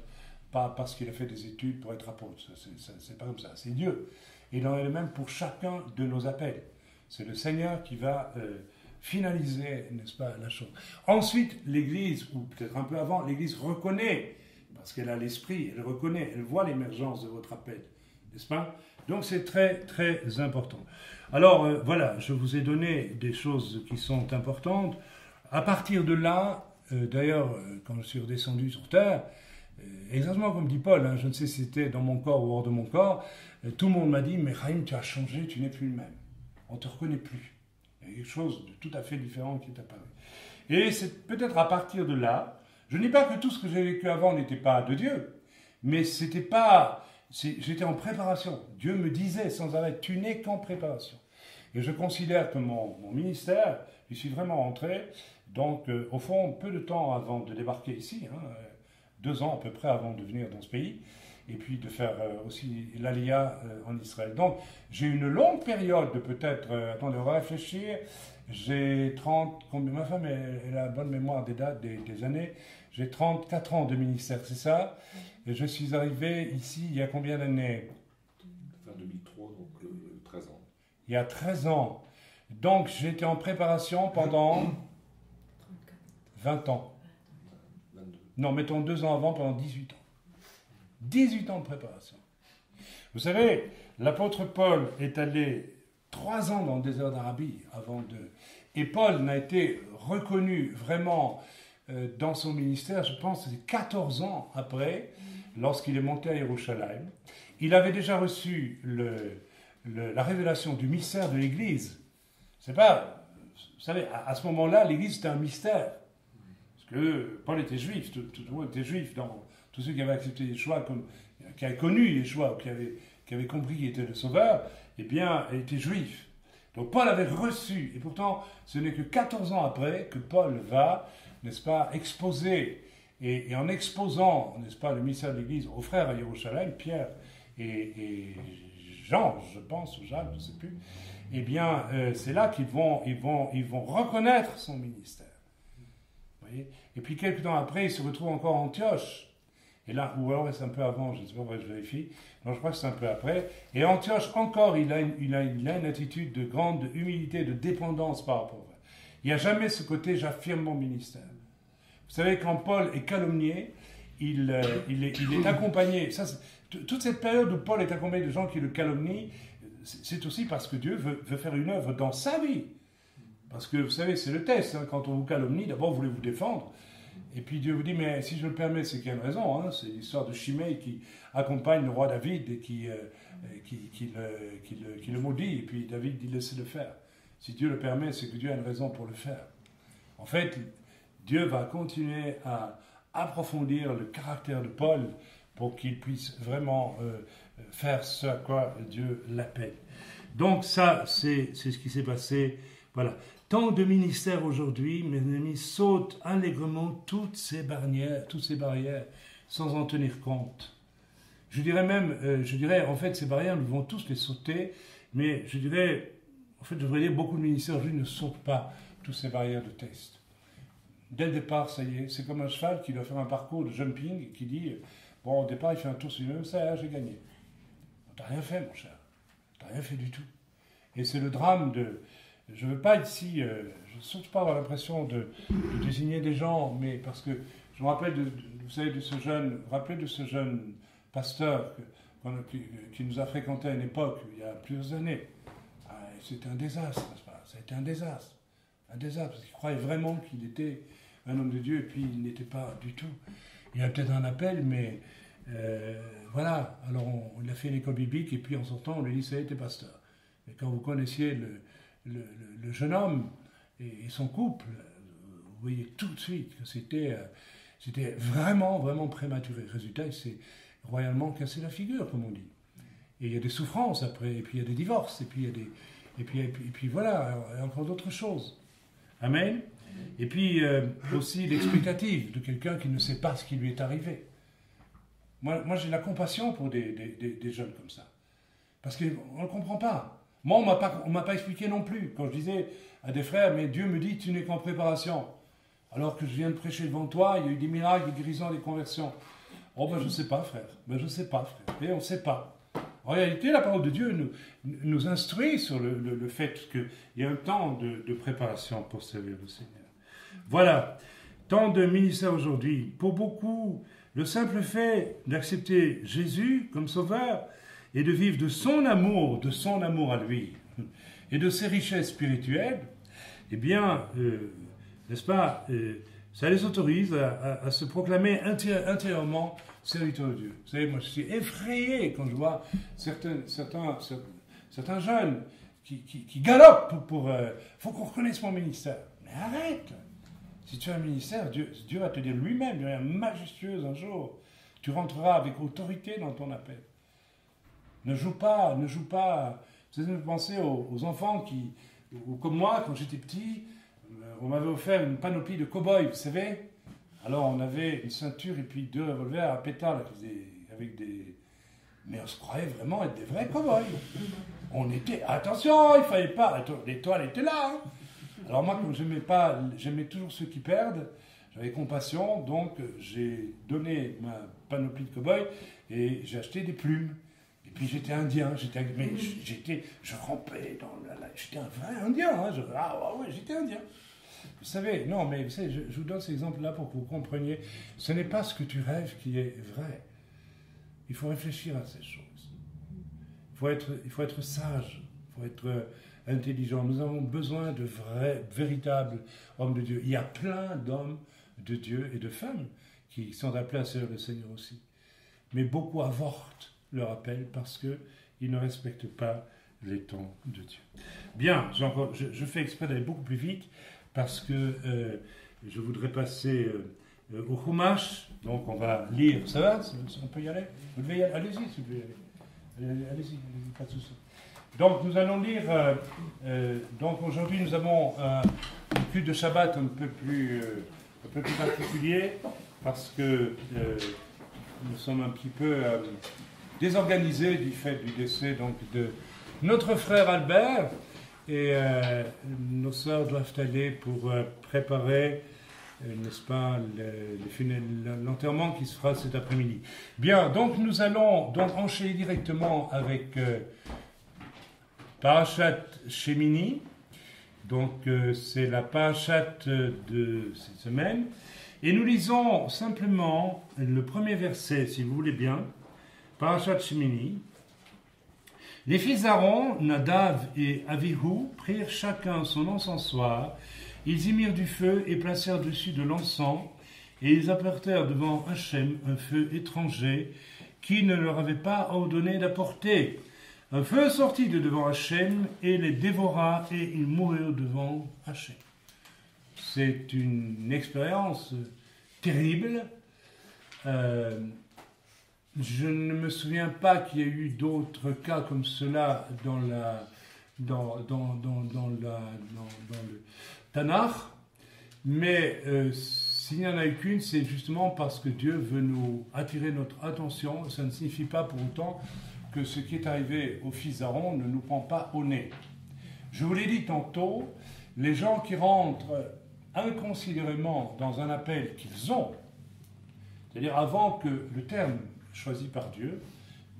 [SPEAKER 1] pas parce qu'il a fait des études pour être apôtre. C'est pas comme ça. C'est Dieu. Et il en est le même pour chacun de nos appels. C'est le Seigneur qui va finaliser, n'est-ce pas, la chose. Ensuite, l'Église, ou peut-être un peu avant, l'Église reconnaît, parce qu'elle a l'esprit, elle reconnaît, elle voit l'émergence de votre appel. N'est-ce pas? Donc c'est très, très important. Alors voilà, je vous ai donné des choses qui sont importantes. À partir de là, d'ailleurs, quand je suis redescendu sur terre, exactement comme dit Paul, hein, je ne sais si c'était dans mon corps ou hors de mon corps, tout le monde m'a dit, mais Chaim, tu as changé, tu n'es plus le même. On ne te reconnaît plus. Il y a quelque chose de tout à fait différent qui est apparu. Et c'est peut-être à partir de là, je ne dis pas que tout ce que j'ai vécu avant n'était pas de Dieu, mais c'était pas... J'étais en préparation. Dieu me disait sans arrêt, tu n'es qu'en préparation. Et je considère que mon ministère, j'y suis vraiment rentré, donc au fond, peu de temps avant de débarquer ici, 2 ans à peu près avant de venir dans ce pays, et puis de faire aussi l'Aliyah en Israël. Donc j'ai une longue période de peut-être, attendez, on va réfléchir, j'ai 30, ma femme elle a bonne mémoire des dates, des années, j'ai 34 ans de ministère, c'est ça? Et je suis arrivé ici il y a combien d'années?
[SPEAKER 2] Fin 2003, donc 13 ans.
[SPEAKER 1] Il y a 13 ans. Donc j'étais en préparation pendant 20 ans.
[SPEAKER 2] 22.
[SPEAKER 1] Non, mettons 2 ans avant, pendant 18 ans. 18 ans de préparation. Vous savez, l'apôtre Paul est allé 3 ans dans le désert d'Arabie avant de... Et Paul n'a été reconnu vraiment dans son ministère, je pense, c'est 14 ans après, lorsqu'il est monté à Jérusalem. Il avait déjà reçu la révélation du mystère de l'Église. C'est pas... Vous savez, à ce moment-là, l'Église était un mystère. Parce que Paul était juif, tout le monde était juif. Dans, tous ceux qui avaient accepté Yeshua, qui avaient connu Yeshua, qui avaient compris qu'il était le Sauveur, eh bien, étaient juifs. Donc Paul avait reçu, et pourtant, ce n'est que 14 ans après que Paul va, n'est-ce pas, exposer, et en exposant, n'est-ce pas, le mystère de l'Église aux frères à Jérusalem, Pierre et Jean, je pense, ou Jacques, je ne sais plus, eh bien, c'est là qu'ils vont reconnaître son ministère. Vous voyez? Et puis, quelques temps après, il se retrouve encore à Antioche. Et là, ou alors c'est un peu avant, je ne sais pas, je vérifie. Non, je crois que c'est un peu après. Et Antioche, encore, il a une attitude de grande humilité, de dépendance par rapport à... Il n'y a jamais ce côté « j'affirme mon ministère ». Vous savez, quand Paul est calomnié, il est accompagné... Ça, toute cette période où Paul est accompagné de gens qui le calomnient, c'est aussi parce que Dieu veut faire une œuvre dans sa vie. Parce que, vous savez, c'est le test. Hein, quand on vous calomnie, d'abord, vous voulez vous défendre. Et puis Dieu vous dit, mais si je le permets, c'est qu'il y a une raison. Hein, c'est l'histoire de Shimei qui accompagne le roi David et qui le maudit. Et puis David dit, laissez-le faire. Si Dieu le permet, c'est que Dieu a une raison pour le faire. En fait, Dieu va continuer à approfondir le caractère de Paul pour qu'il puisse vraiment faire ce à quoi Dieu l'appelle. Donc ça, c'est ce qui s'est passé. Voilà. Tant de ministères aujourd'hui, mes amis, sautent allègrement toutes ces barrières, sans en tenir compte. Je dirais, en fait, ces barrières, nous devons tous les sauter, mais je dirais, en fait, je devrais dire, beaucoup de ministères aujourd'hui ne sautent pas toutes ces barrières de test. Dès le départ, ça y est, c'est comme un cheval qui doit faire un parcours de jumping et qui dit, bon, au départ, il fait un tour sur lui-même, ça, j'ai gagné. T'as rien fait, mon cher. T'as rien fait du tout. Et c'est le drame de... Je ne veux pas ici, je ne veux surtout pas avoir l'impression de désigner des gens, mais parce que je me rappelle, vous savez, de ce jeune pasteur qui nous a fréquenté à une époque, il y a plusieurs années. Ah, c'était un désastre, n'est-ce pas? Ça a été un désastre. Un désastre, parce qu'il croyait vraiment qu'il était un homme de Dieu, et puis il n'était pas du tout. Il y a peut-être un appel, mais voilà. Alors on a fait l'école biblique, et puis en sortant, on lui dit, ça y est, t'es pasteur. Et quand vous connaissiez le jeune homme et son couple, vous voyez tout de suite que c'était vraiment, vraiment prématuré. Résultat, il s'est royalement cassé la figure, comme on dit. Et il y a des souffrances après, et puis il y a des divorces, et puis voilà, et encore d'autres choses. Amen. Et puis aussi l'expectative de quelqu'un qui ne sait pas ce qui lui est arrivé. Moi j'ai la compassion pour des jeunes comme ça. Parce qu'on ne comprend pas. Moi, on ne m'a pas expliqué non plus. Quand je disais à des frères, mais Dieu me dit, tu n'es qu'en préparation. Alors que je viens de prêcher devant toi, il y a eu des miracles, des guérisons, des conversions. Oh, ben je ne sais pas, frère. Je ne sais pas, frère. Et on ne sait pas. En réalité, la parole de Dieu nous instruit sur le fait qu'il y a un temps de préparation pour servir le Seigneur. Voilà. Tant de ministères aujourd'hui. Pour beaucoup, le simple fait d'accepter Jésus comme sauveur et de vivre de son amour à lui, et de ses richesses spirituelles, eh bien, n'est-ce pas, ça les autorise à se proclamer intérieurement serviteurs de Dieu. Vous savez, moi je suis effrayé quand je vois certains jeunes qui galopent pour... faut qu'on reconnaisse mon ministère. Mais arrête! Si tu as un ministère, Dieu va te dire lui-même, de manière majestueuse un jour, tu rentreras avec autorité dans ton appel. Ne joue pas. Vous savez, pensez aux enfants ou comme moi, quand j'étais petit, on m'avait offert une panoplie de cow-boys, vous savez. Alors on avait une ceinture et puis 2 revolvers à pétales avec des... Mais on se croyait vraiment être des vrais cow-boys. On était... Attention, il fallait pas... L'étoile était là. Hein. Alors moi, comme j'aimais toujours ceux qui perdent, j'avais compassion, donc j'ai donné ma panoplie de cow-boys et j'ai acheté des plumes. Et puis j'étais indien, je rampais j'étais un vrai indien, hein, j'étais indien. Vous savez, vous savez, je vous donne cet exemple-là pour que vous compreniez, ce n'est pas ce que tu rêves qui est vrai. Il faut réfléchir à ces choses. Il faut être sage, il faut être intelligent. Nous avons besoin de véritables hommes de Dieu. Il y a plein d'hommes de Dieu et de femmes qui sont appelés à servir le Seigneur aussi. Mais beaucoup avortent leur appel parce qu'ils ne respectent pas les temps de Dieu. Bien, je fais exprès d'aller beaucoup plus vite parce que je voudrais passer au Chumash. Donc on va lire. Ça va? On peut y aller? Vous devez y aller? Allez-y, si vous voulez aller. Allez-y, pas de souci. Donc nous allons lire. Donc aujourd'hui nous avons un culte de Shabbat un peu plus particulier parce que nous sommes un petit peu désorganisés du fait du décès donc, de notre frère Albert et nos sœurs doivent aller pour préparer, n'est-ce pas, l'enterrement qui se fera cet après-midi. Bien, donc nous allons donc enchaîner directement avec Parashat Shemini. Donc c'est la Parashat de cette semaine. Et nous lisons simplement le premier verset, si vous voulez bien. Parashat Shemini. Les fils d'Aaron, Nadav et Avihu, prirent chacun son encensoir. Ils y mirent du feu et placèrent dessus de l'encens, et ils apportèrent devant Hachem un feu étranger qui ne leur avait pas ordonné d'apporter. Un feu sortit de devant Hachem et les dévora, et ils moururent devant Hachem. C'est une expérience terrible. Je ne me souviens pas qu'il y ait eu d'autres cas comme cela dans le Tanakh, mais s'il n'y en a eu qu'une, c'est justement parce que Dieu veut nous attirer notre attention. Ça ne signifie pas pour autant que ce qui est arrivé aux fils d'Aaron ne nous prend pas au nez. Je vous l'ai dit tantôt, les gens qui rentrent inconsidérément dans un appel qu'ils ont, c'est-à-dire avant que le terme choisi par Dieu,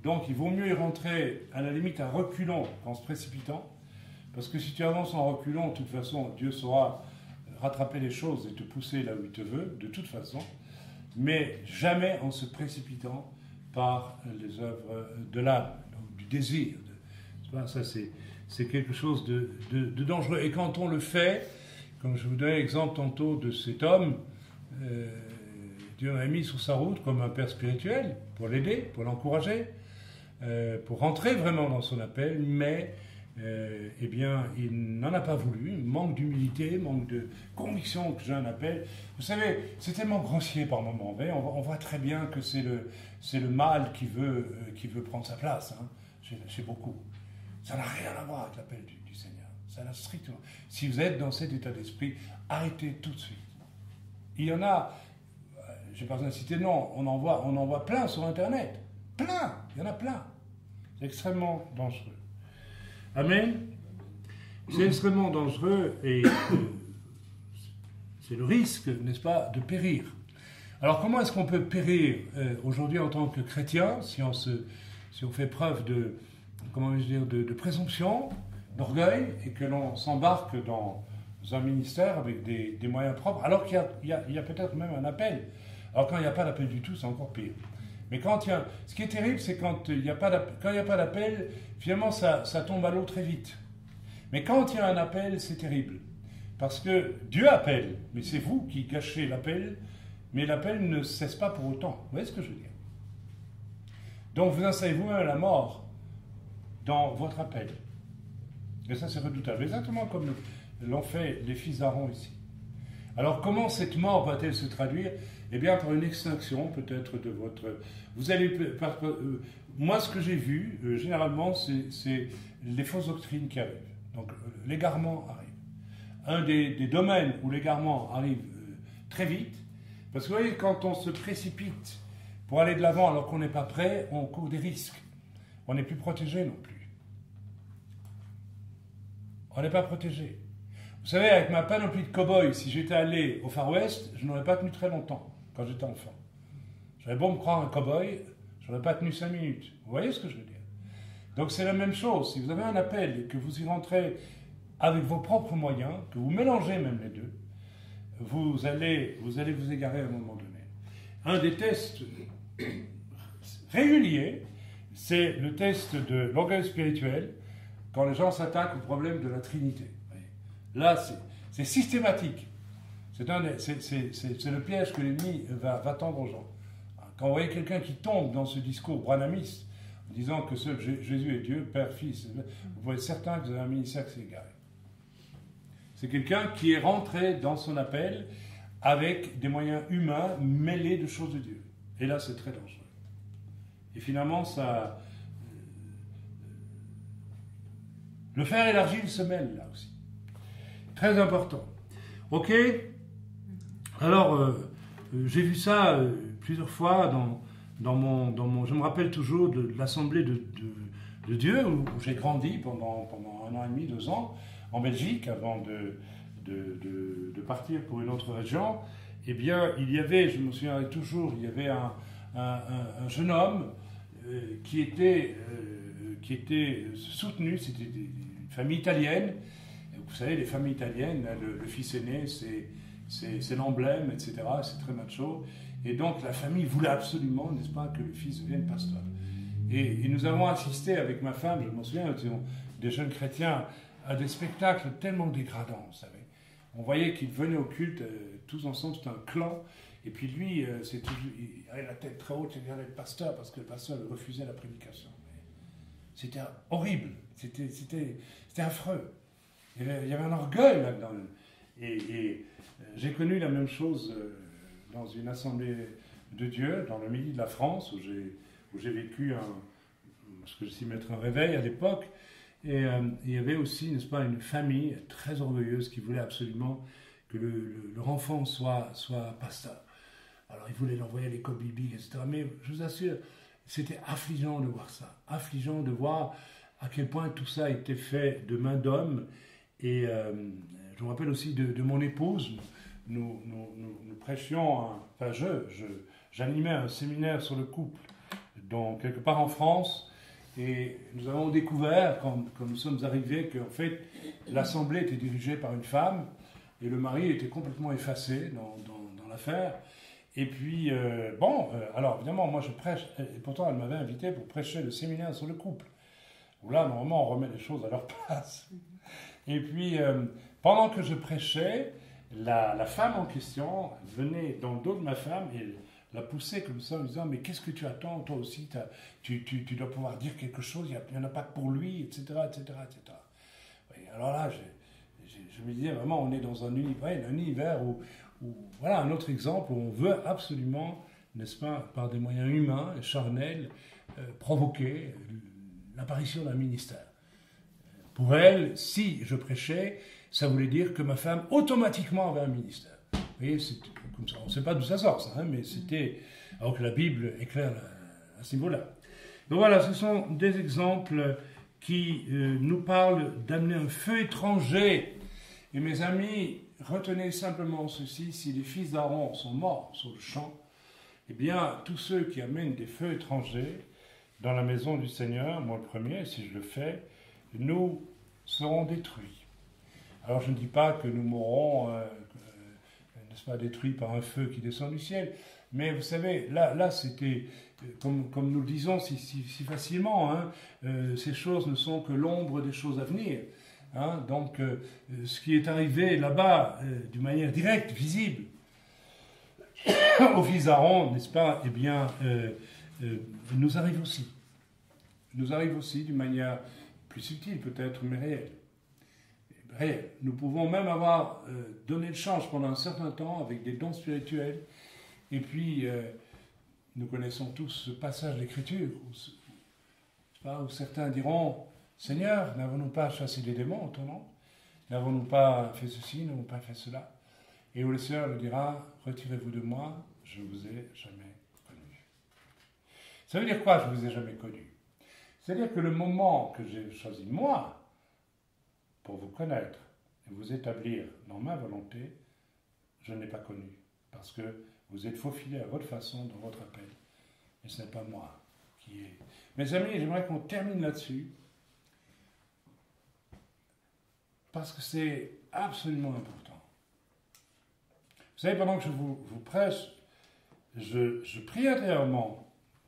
[SPEAKER 1] donc il vaut mieux y rentrer à la limite en reculant qu'en se précipitant, parce que si tu avances en reculant, de toute façon, Dieu saura rattraper les choses et te pousser là où il te veut, de toute façon, mais jamais en se précipitant par les œuvres de l'âme, du désir. Ça, c'est quelque chose de dangereux. Et quand on le fait, comme je vous donnais l'exemple tantôt de cet homme, Dieu m'a mis sur sa route comme un père spirituel pour l'aider, pour l'encourager, pour rentrer vraiment dans son appel, mais eh bien, il n'en a pas voulu, manque d'humilité, manque de conviction que j'ai un appel. Vous savez, c'est tellement grossier par moments. On voit très bien que c'est le mal qui veut prendre sa place, hein, chez beaucoup. Ça n'a rien à voir avec l'appel du Seigneur. Ça n'a strictement. Si vous êtes dans cet état d'esprit, arrêtez tout de suite. Il y en a. Je n'ai pas besoin de citer de nom, on en voit plein sur Internet. Plein, il y en a plein. C'est extrêmement dangereux. Amen. C'est extrêmement dangereux et c'est le risque, n'est-ce pas, de périr. Alors comment est-ce qu'on peut périr aujourd'hui en tant que chrétien si on fait preuve de présomption, d'orgueil et que l'on s'embarque dans un ministère avec des moyens propres, alors qu'il y a peut-être même un appel. Alors quand il n'y a pas d'appel du tout, c'est encore pire. Mais ce qui est terrible, c'est quand il n'y a pas d'appel, finalement ça tombe à l'eau très vite. Mais quand il y a un appel, c'est terrible. Parce que Dieu appelle, mais c'est vous qui gâchez l'appel, mais l'appel ne cesse pas pour autant. Vous voyez ce que je veux dire? Donc vous installez vous-même la mort dans votre appel. Et ça c'est redoutable. Exactement comme l'ont fait les fils d'Aaron ici. Alors comment cette mort va-t-elle se traduire? Eh bien par une extinction peut-être de votre... moi ce que j'ai vu, généralement, c'est les fausses doctrines qui arrivent. Donc l'égarement arrive. Un des domaines où l'égarement arrive très vite, parce que vous voyez, quand on se précipite pour aller de l'avant alors qu'on n'est pas prêt, on court des risques. On n'est plus protégé non plus. On n'est pas protégé. Vous savez, avec ma panoplie de cow-boys, si j'étais allé au Far West, je n'aurais pas tenu très longtemps quand j'étais enfant. J'avais beau me croire un cow-boy, je n'aurais pas tenu 5 minutes. Vous voyez ce que je veux dire? Donc c'est la même chose. Si vous avez un appel et que vous y rentrez avec vos propres moyens, que vous mélangez même les deux, vous allez vous égarer à un moment donné. Un des tests réguliers, c'est le test de l'orgueil spirituel, quand les gens s'attaquent au problème de la Trinité. Là, c'est systématique. C'est le piège que l'ennemi va tendre aux gens. Quand vous voyez quelqu'un qui tombe dans ce discours branhamiste, en disant que seul Jésus est Dieu, Père, Fils, vous pouvez être certain que vous avez un ministère qui s'est égaré. C'est quelqu'un qui est rentré dans son appel avec des moyens humains mêlés de choses de Dieu. Et là, c'est très dangereux. Et finalement, ça... Le fer et l'argile se mêlent là aussi. Très important. Ok? Alors, j'ai vu ça plusieurs fois dans mon... Je me rappelle toujours de l'Assemblée de Dieu, où j'ai grandi pendant 1 an et demi, 2 ans, en Belgique, avant de partir pour une autre région. Eh bien, il y avait, je me souviens toujours, il y avait un jeune homme qui était soutenu, c'était une famille italienne. Vous savez, les familles italiennes, le fils aîné, c'est l'emblème, etc. C'est très macho. Et donc, la famille voulait absolument, n'est-ce pas, que le fils devienne pasteur. Et nous avons assisté avec ma femme, je m'en souviens, des jeunes chrétiens, à des spectacles tellement dégradants, vous savez. On voyait qu'ils venaient au culte, tous ensemble, c'était un clan. Et puis lui, il avait la tête très haute, il regardait le pasteur, parce que le pasteur refusait la prédication. C'était horrible, c'était affreux. Il y avait un orgueil là-dedans. Et j'ai connu la même chose dans une assemblée de Dieu, dans le midi de la France, où j'ai vécu ce que je sais mettre un réveil à l'époque. Et il y avait aussi, n'est-ce pas, une famille très orgueilleuse qui voulait absolument que leur enfant soit pasteur. Alors ils voulaient l'envoyer à l'école biblique, etc. Mais je vous assure, c'était affligeant de voir ça. Affligeant de voir à quel point tout ça était fait de main d'homme. Et je me rappelle aussi de mon épouse. Nous prêchions, j'animais un séminaire sur le couple, donc quelque part en France. Et nous avons découvert, quand nous sommes arrivés, qu'en fait, l'assemblée était dirigée par une femme et le mari était complètement effacé dans l'affaire. Et puis, alors évidemment, moi je prêche, et pourtant elle m'avait invité pour prêcher le séminaire sur le couple, où là, normalement, on remet les choses à leur place. Et puis, pendant que je prêchais, la femme en question venait dans le dos de ma femme et la poussait comme ça en me disant « Mais qu'est-ce que tu attends, toi aussi, tu dois pouvoir dire quelque chose, il n'y en a pas que pour lui, etc. etc., etc. » Alors là, je me disais vraiment, on est dans un univers où, voilà un autre exemple, où on veut absolument, n'est-ce pas, par des moyens humains et charnels, provoquer l'apparition d'un ministère. Pour elle, si je prêchais, ça voulait dire que ma femme automatiquement avait un ministère. Vous voyez, c'est comme ça. On ne sait pas d'où ça sort, ça, hein, mais c'était... Alors que la Bible est claire à ce niveau-là. Donc voilà, ce sont des exemples qui nous parlent d'amener un feu étranger. Et mes amis, retenez simplement ceci, si les fils d'Aaron sont morts sur le champ, eh bien, tous ceux qui amènent des feux étrangers dans la maison du Seigneur, moi le premier, si je le fais, nous serons détruits. Alors je ne dis pas que nous mourrons, n'est-ce pas, détruits par un feu qui descend du ciel, mais vous savez, là c'était, comme nous le disons si facilement, hein, ces choses ne sont que l'ombre des choses à venir. Hein, donc ce qui est arrivé là-bas, d'une manière directe, visible, aux fils d'Aaron, n'est-ce pas, eh bien, nous arrive aussi. Nous arrive aussi d'une manière plus subtile peut-être, mais réelle. Nous pouvons même avoir donné le change pendant un certain temps avec des dons spirituels. Et puis, nous connaissons tous ce passage d'Écriture où certains diront « Seigneur, n'avons-nous pas chassé des démons en ton nom? N'avons-nous pas fait ceci, n'avons-nous pas fait cela ?» Et où le Seigneur le dira « Retirez-vous de moi, je ne vous ai jamais connu. » Ça veut dire quoi, je ne vous ai jamais connu? C'est-à-dire que le moment que j'ai choisi moi, pour vous connaître et vous établir dans ma volonté, je ne l'ai pas connu. Parce que vous êtes faufilés à votre façon, dans votre appel. Et ce n'est pas moi qui ai... Mes amis, j'aimerais qu'on termine là-dessus. Parce que c'est absolument important. Vous savez, pendant que je vous prêche, je prie intérieurement.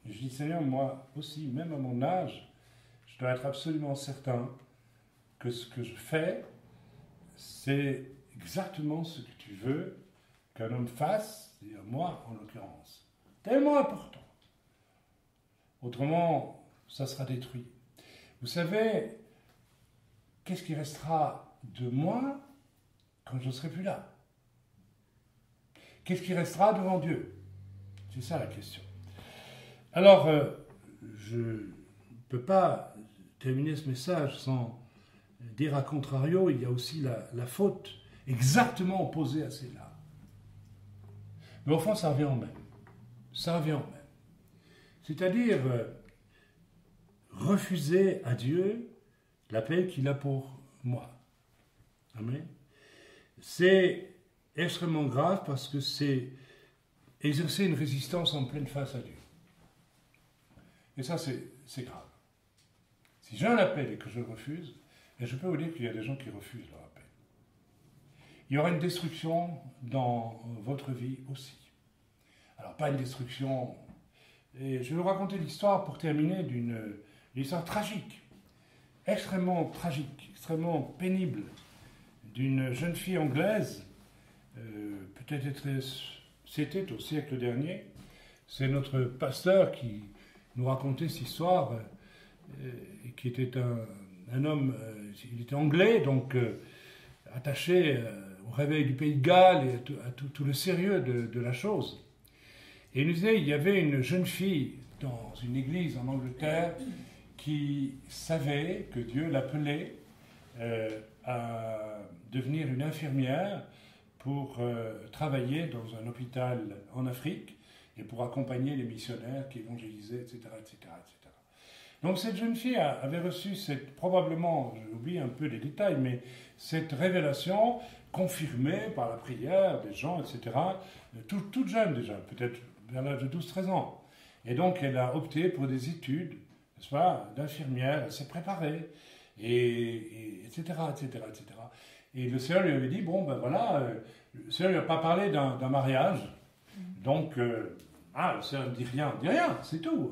[SPEAKER 1] Et je dis, Seigneur, moi aussi, même à mon âge, je dois être absolument certain que ce que je fais, c'est exactement ce que tu veux qu'un homme fasse, c'est-à-dire moi en l'occurrence. Tellement important. Autrement, ça sera détruit. Vous savez, qu'est-ce qui restera de moi quand je ne serai plus là? Qu'est-ce qui restera devant Dieu? C'est ça la question. Alors, je ne peux pas terminer ce message sans dire à contrario, il y a aussi la faute exactement opposée à celle-là. Mais au fond, ça revient au même. Ça revient au même. C'est-à-dire refuser à Dieu l'appel qu'il a pour moi. Amen. C'est extrêmement grave parce que c'est exercer une résistance en pleine face à Dieu. Et ça, c'est grave. Si j'ai un appel et que je le refuse, et je peux vous dire qu'il y a des gens qui refusent leur appel. Il y aura une destruction dans votre vie aussi. Alors, pas une destruction Et je vais vous raconter l'histoire pour terminer d'une histoire tragique, extrêmement tragique, extrêmement pénible, d'une jeune fille anglaise, c'était au siècle dernier. C'est notre pasteur qui nous racontait cette histoire, qui était un homme, il était anglais, donc attaché au réveil du Pays de Galles et à tout le sérieux de la chose. Et il nous disait, il y avait une jeune fille dans une église en Angleterre qui savait que Dieu l'appelait à devenir une infirmière pour travailler dans un hôpital en Afrique et pour accompagner les missionnaires qui évangélisaient, etc., etc., etc. Donc cette jeune fille avait reçu probablement, j'oublie un peu les détails, mais cette révélation confirmée par la prière des gens, etc., toute jeune déjà, peut-être vers l'âge de 12-13 ans. Et donc elle a opté pour des études, n'est-ce pas, d'infirmière, elle s'est préparée, etc., etc., etc. Et le Seigneur lui avait dit, bon ben voilà, le Seigneur lui a pas parlé d'un mariage, donc, le Seigneur ne dit rien, c'est tout.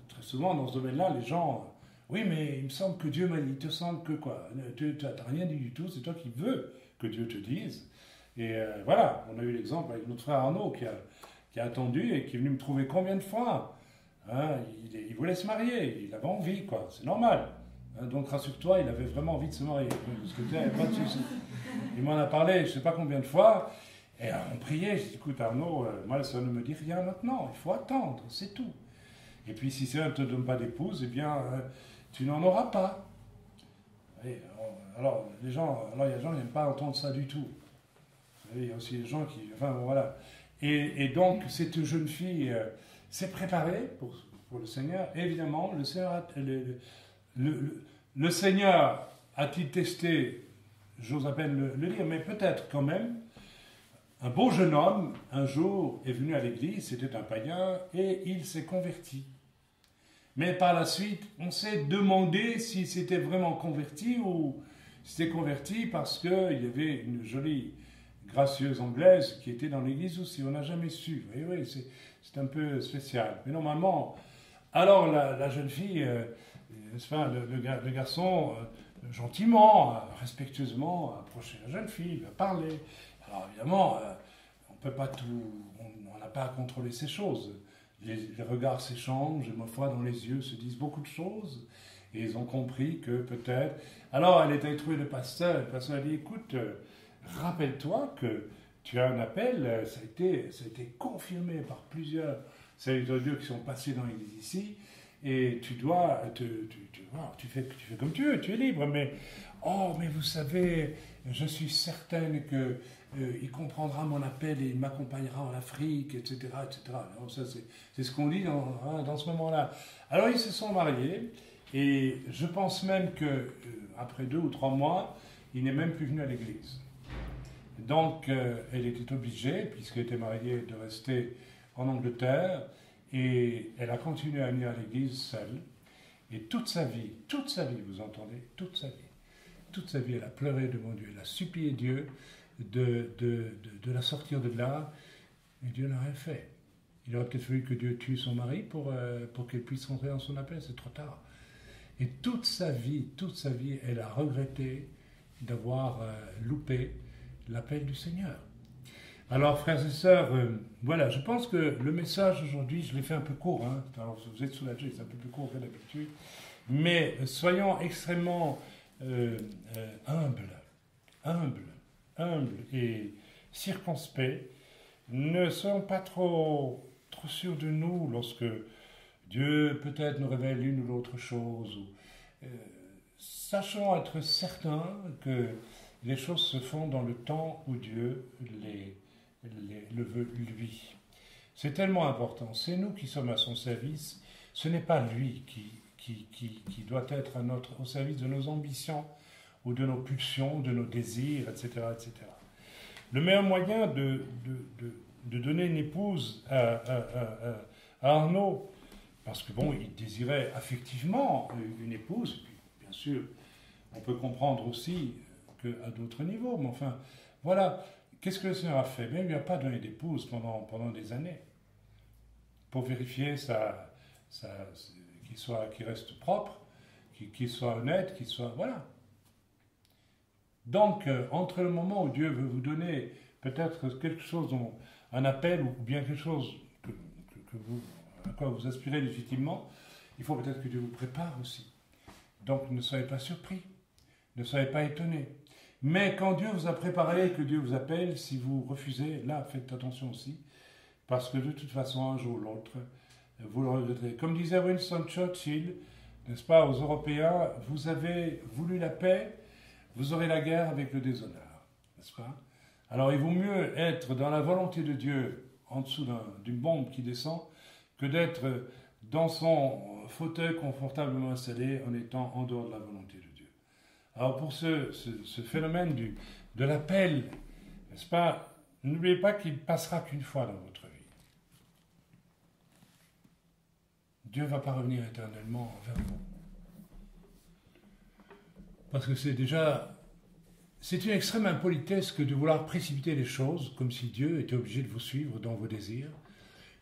[SPEAKER 1] Très souvent dans ce domaine-là, les gens, oui mais il me semble que Dieu m'a dit, il te semble que quoi, tu n'as rien dit du tout, c'est toi qui veux que Dieu te dise. Et voilà, on a eu l'exemple avec notre frère Arnaud qui a attendu et qui est venu me trouver combien de fois. Hein, il voulait se marier, il avait envie, quoi, c'est normal. Hein, donc rassure-toi, il avait vraiment envie de se marier. Parce que il n'y avait pas de souci. Il m'en a parlé je ne sais pas combien de fois, et on priait. J'ai dit, écoute Arnaud, moi ça ne me dit rien maintenant, il faut attendre, c'est tout. Et puis si ça ne te donne pas d'épouse, eh bien tu n'en auras pas. Et, alors il y a des gens qui n'aiment pas entendre ça du tout. Il y a aussi des gens qui... Enfin bon, voilà. Et donc, cette jeune fille s'est préparée pour le Seigneur. Et évidemment, le Seigneur a-t-il testé, j'ose à peine le dire, mais peut-être quand même, un beau jeune homme, un jour, est venu à l'église, c'était un païen, et il s'est converti. Mais par la suite, on s'est demandé s'il s'était vraiment converti ou s'était converti parce qu'il y avait une jolie... gracieuse anglaise qui était dans l'église aussi, on n'a jamais su. Oui, c'est un peu spécial. Mais normalement, alors la jeune fille, enfin, le garçon, gentiment, respectueusement, a approché la jeune fille, lui a parlé. Alors évidemment, on peut pas tout, on n'a pas à contrôler ces choses. Les regards s'échangent, ma foi, dans les yeux se disent beaucoup de choses, et ils ont compris que peut-être... Alors elle est allée trouver le pasteur a dit, écoute... rappelle-toi que tu as un appel, ça a été confirmé par plusieurs serviteurs de Dieu qui sont passés dans l'église ici, et tu dois, tu fais comme tu veux, tu es libre, mais vous savez, je suis certaine qu'il comprendra mon appel et il m'accompagnera en Afrique, etc., etc. Alors ça, c'est ce qu'on dit dans ce moment-là. Alors ils se sont mariés, et je pense même que après 2 ou 3 mois, il n'est même plus venu à l'église. Donc, elle était obligée, puisqu'elle était mariée, de rester en Angleterre, et elle a continué à venir à l'église seule. Et toute sa vie, vous entendez, toute sa vie, elle a pleuré devant Dieu, elle a supplié Dieu de la sortir de là, et Dieu n'a rien fait. Il aurait peut-être fallu que Dieu tue son mari pour qu'elle puisse rentrer dans son appel, c'est trop tard. Et toute sa vie, elle a regretté d'avoir loupé l'appel du Seigneur. Alors, frères et sœurs, voilà, je pense que le message aujourd'hui, je l'ai fait un peu court, hein. Alors vous êtes soulagés, c'est un peu plus court que d'habitude, mais soyons extrêmement humbles et circonspects. Ne soyons pas trop sûrs de nous lorsque Dieu peut-être nous révèle l'une ou l'autre chose. Sachons être certains que les choses se font dans le temps où Dieu le veut lui. C'est tellement important. C'est nous qui sommes à son service. Ce n'est pas lui qui doit être au service de nos ambitions ou de nos pulsions, de nos désirs, etc., etc. Le meilleur moyen de donner une épouse à Arnaud, parce que bon, il désirait affectivement une épouse, puis bien sûr, on peut comprendre aussi qu'à d'autres niveaux, mais enfin, voilà, qu'est-ce que le Seigneur a fait? Bien, il ne lui a pas donné d'épouse pendant des années. pour vérifier qu'il reste propre, qu'il soit honnête, qu'il soit... Voilà. Donc, entre le moment où Dieu veut vous donner peut-être quelque chose, un appel ou bien quelque chose à quoi vous aspirez légitimement, il faut peut-être que Dieu vous prépare aussi. Donc, ne soyez pas surpris, ne soyez pas étonnés. Mais quand Dieu vous a préparé, que Dieu vous appelle, si vous refusez, là, faites attention aussi, parce que de toute façon, un jour ou l'autre, vous le regretterez. Comme disait Winston Churchill, n'est-ce pas, aux Européens, vous avez voulu la paix, vous aurez la guerre avec le déshonneur, n'est-ce pas? Alors il vaut mieux être dans la volonté de Dieu, en dessous d'une bombe qui descend, que d'être dans son fauteuil confortablement installé en étant en dehors de la volonté de Dieu. Alors pour ce phénomène de l'appel, n'est-ce pas, n'oubliez pas qu'il passera qu'une fois dans votre vie. Dieu ne va pas revenir éternellement vers vous. Parce que c'est une extrême impolitesse que de vouloir précipiter les choses, comme si Dieu était obligé de vous suivre dans vos désirs.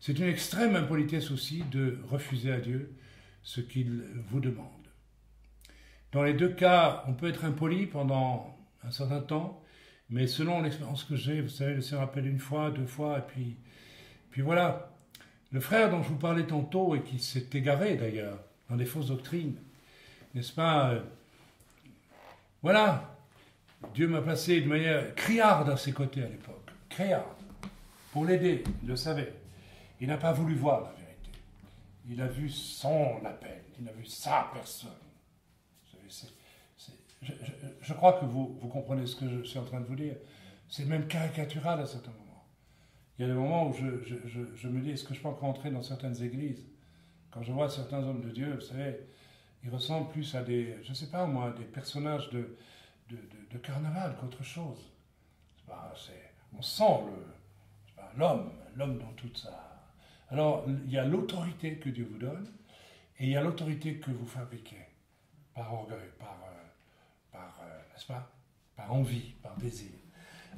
[SPEAKER 1] C'est une extrême impolitesse aussi de refuser à Dieu ce qu'il vous demande. Dans les deux cas, on peut être impoli pendant un certain temps, mais selon l'expérience que j'ai, vous savez, le Seigneur appelle une fois, deux fois, et puis voilà. Le frère dont je vous parlais tantôt, et qui s'est égaré d'ailleurs, dans des fausses doctrines, n'est-ce pas, voilà, Dieu m'a placé de manière criarde à ses côtés à l'époque, criarde, pour l'aider, il le savait. Il n'a pas voulu voir la vérité. Il a vu son appel, il a vu sa personne. Vous savez, je crois que vous comprenez ce que je suis en train de vous dire. C'est même caricatural à certains moments. Il y a des moments où je me dis, est-ce que je peux encore entrer dans certaines églises? Quand je vois certains hommes de Dieu, vous savez, ils ressemblent plus à des, je ne sais pas moi, des personnages de carnaval qu'autre chose. On sent l'homme dans toute sa... Alors, il y a l'autorité que Dieu vous donne, et il y a l'autorité que vous fabriquez, par orgueil, n'est-ce pas, par envie, par désir.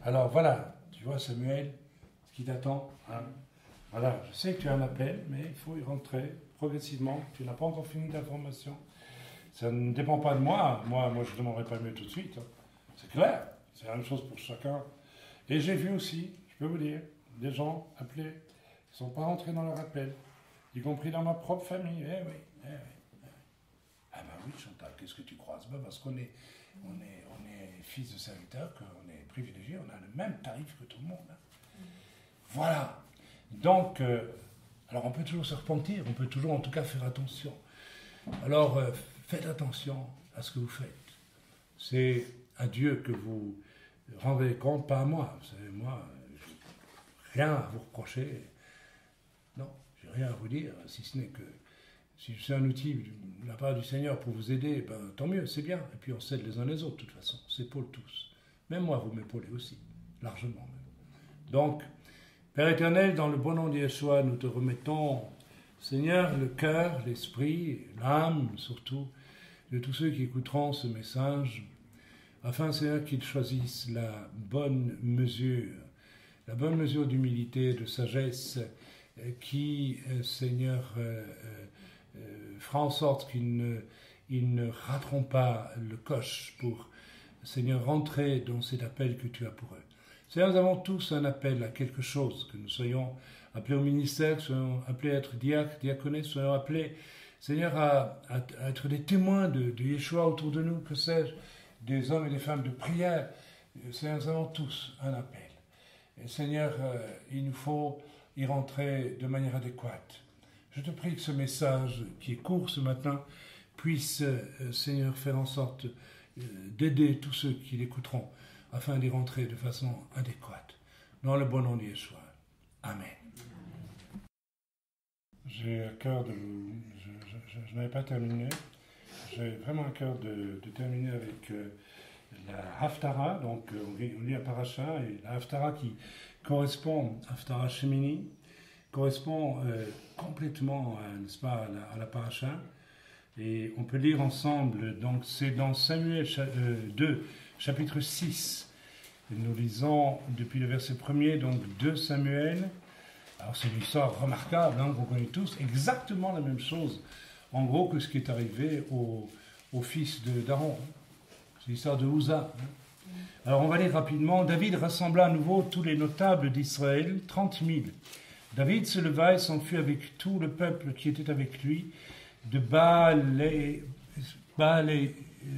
[SPEAKER 1] Alors voilà, tu vois Samuel, ce qui t'attend, hein? Voilà, je sais que tu as un appel, mais il faut y rentrer progressivement. Tu n'as pas encore fini ta formation. Ça ne dépend pas de moi. Moi je ne demanderai pas mieux tout de suite. Hein. C'est clair. C'est la même chose pour chacun. Et j'ai vu aussi, je peux vous dire, des gens appelés qui ne sont pas rentrés dans leur appel, y compris dans ma propre famille. Eh oui. Ah ben oui, Chantal, qu'est-ce que tu crois? Parce qu'on est fils de serviteurs, qu'on est privilégié, on a le même tarif que tout le monde. Hein. Voilà. Donc, alors on peut toujours se repentir, on peut toujours en tout cas faire attention. Alors, faites attention à ce que vous faites. C'est à Dieu que vous rendez compte, pas à moi. Vous savez, moi, j'ai rien à vous reprocher. Non, j'ai rien à vous dire, si ce n'est que si je suis un outil de la part du Seigneur pour vous aider, ben, tant mieux, c'est bien. Et puis on s'aide les uns les autres, de toute façon. On s'épaule tous. Même moi, vous m'épaulez aussi, largement même. Donc, Père éternel, dans le bon nom de Yeshua, nous te remettons, Seigneur, le cœur, l'esprit, l'âme, surtout, de tous ceux qui écouteront ce message, afin, Seigneur, qu'ils choisissent la bonne mesure d'humilité, de sagesse, qui, Seigneur, fera en sorte qu'ils ne rateront pas le coche pour, Seigneur, rentrer dans cet appel que tu as pour eux. Seigneur, nous avons tous un appel à quelque chose, que nous soyons appelés au ministère, que nous soyons appelés à être diacres, diaconesses, soyons appelés, Seigneur, à être des témoins de Yeshua autour de nous, que sais-je, des hommes et des femmes de prière. Seigneur, nous avons tous un appel. Et Seigneur, il nous faut y rentrer de manière adéquate. Je te prie que ce message qui est court ce matin puisse, Seigneur, faire en sorte d'aider tous ceux qui l'écouteront afin d'y rentrer de façon adéquate. Dans le bon nom de Yeshua. Amen. J'ai à cœur de vous... Je n'avais pas terminé. J'ai vraiment à cœur de terminer avec la Haftarah. Donc, on lit un paracha, et la Haftarah qui correspond, Haftarah Shemini, correspond complètement, n'est-ce pas, à la paracha. Et on peut lire ensemble, donc c'est dans Samuel 2, chapitre 6. Et nous lisons depuis le verset 1er, donc 2 Samuel, Alors c'est une histoire remarquable, hein, qu'on connaît tous, exactement la même chose, en gros, que ce qui est arrivé au fils d'Aaron. C'est l'histoire de Uza. Alors on va lire rapidement. David rassembla à nouveau tous les notables d'Israël, 30 000. David se leva et s'enfuit avec tout le peuple qui était avec lui, de Baal et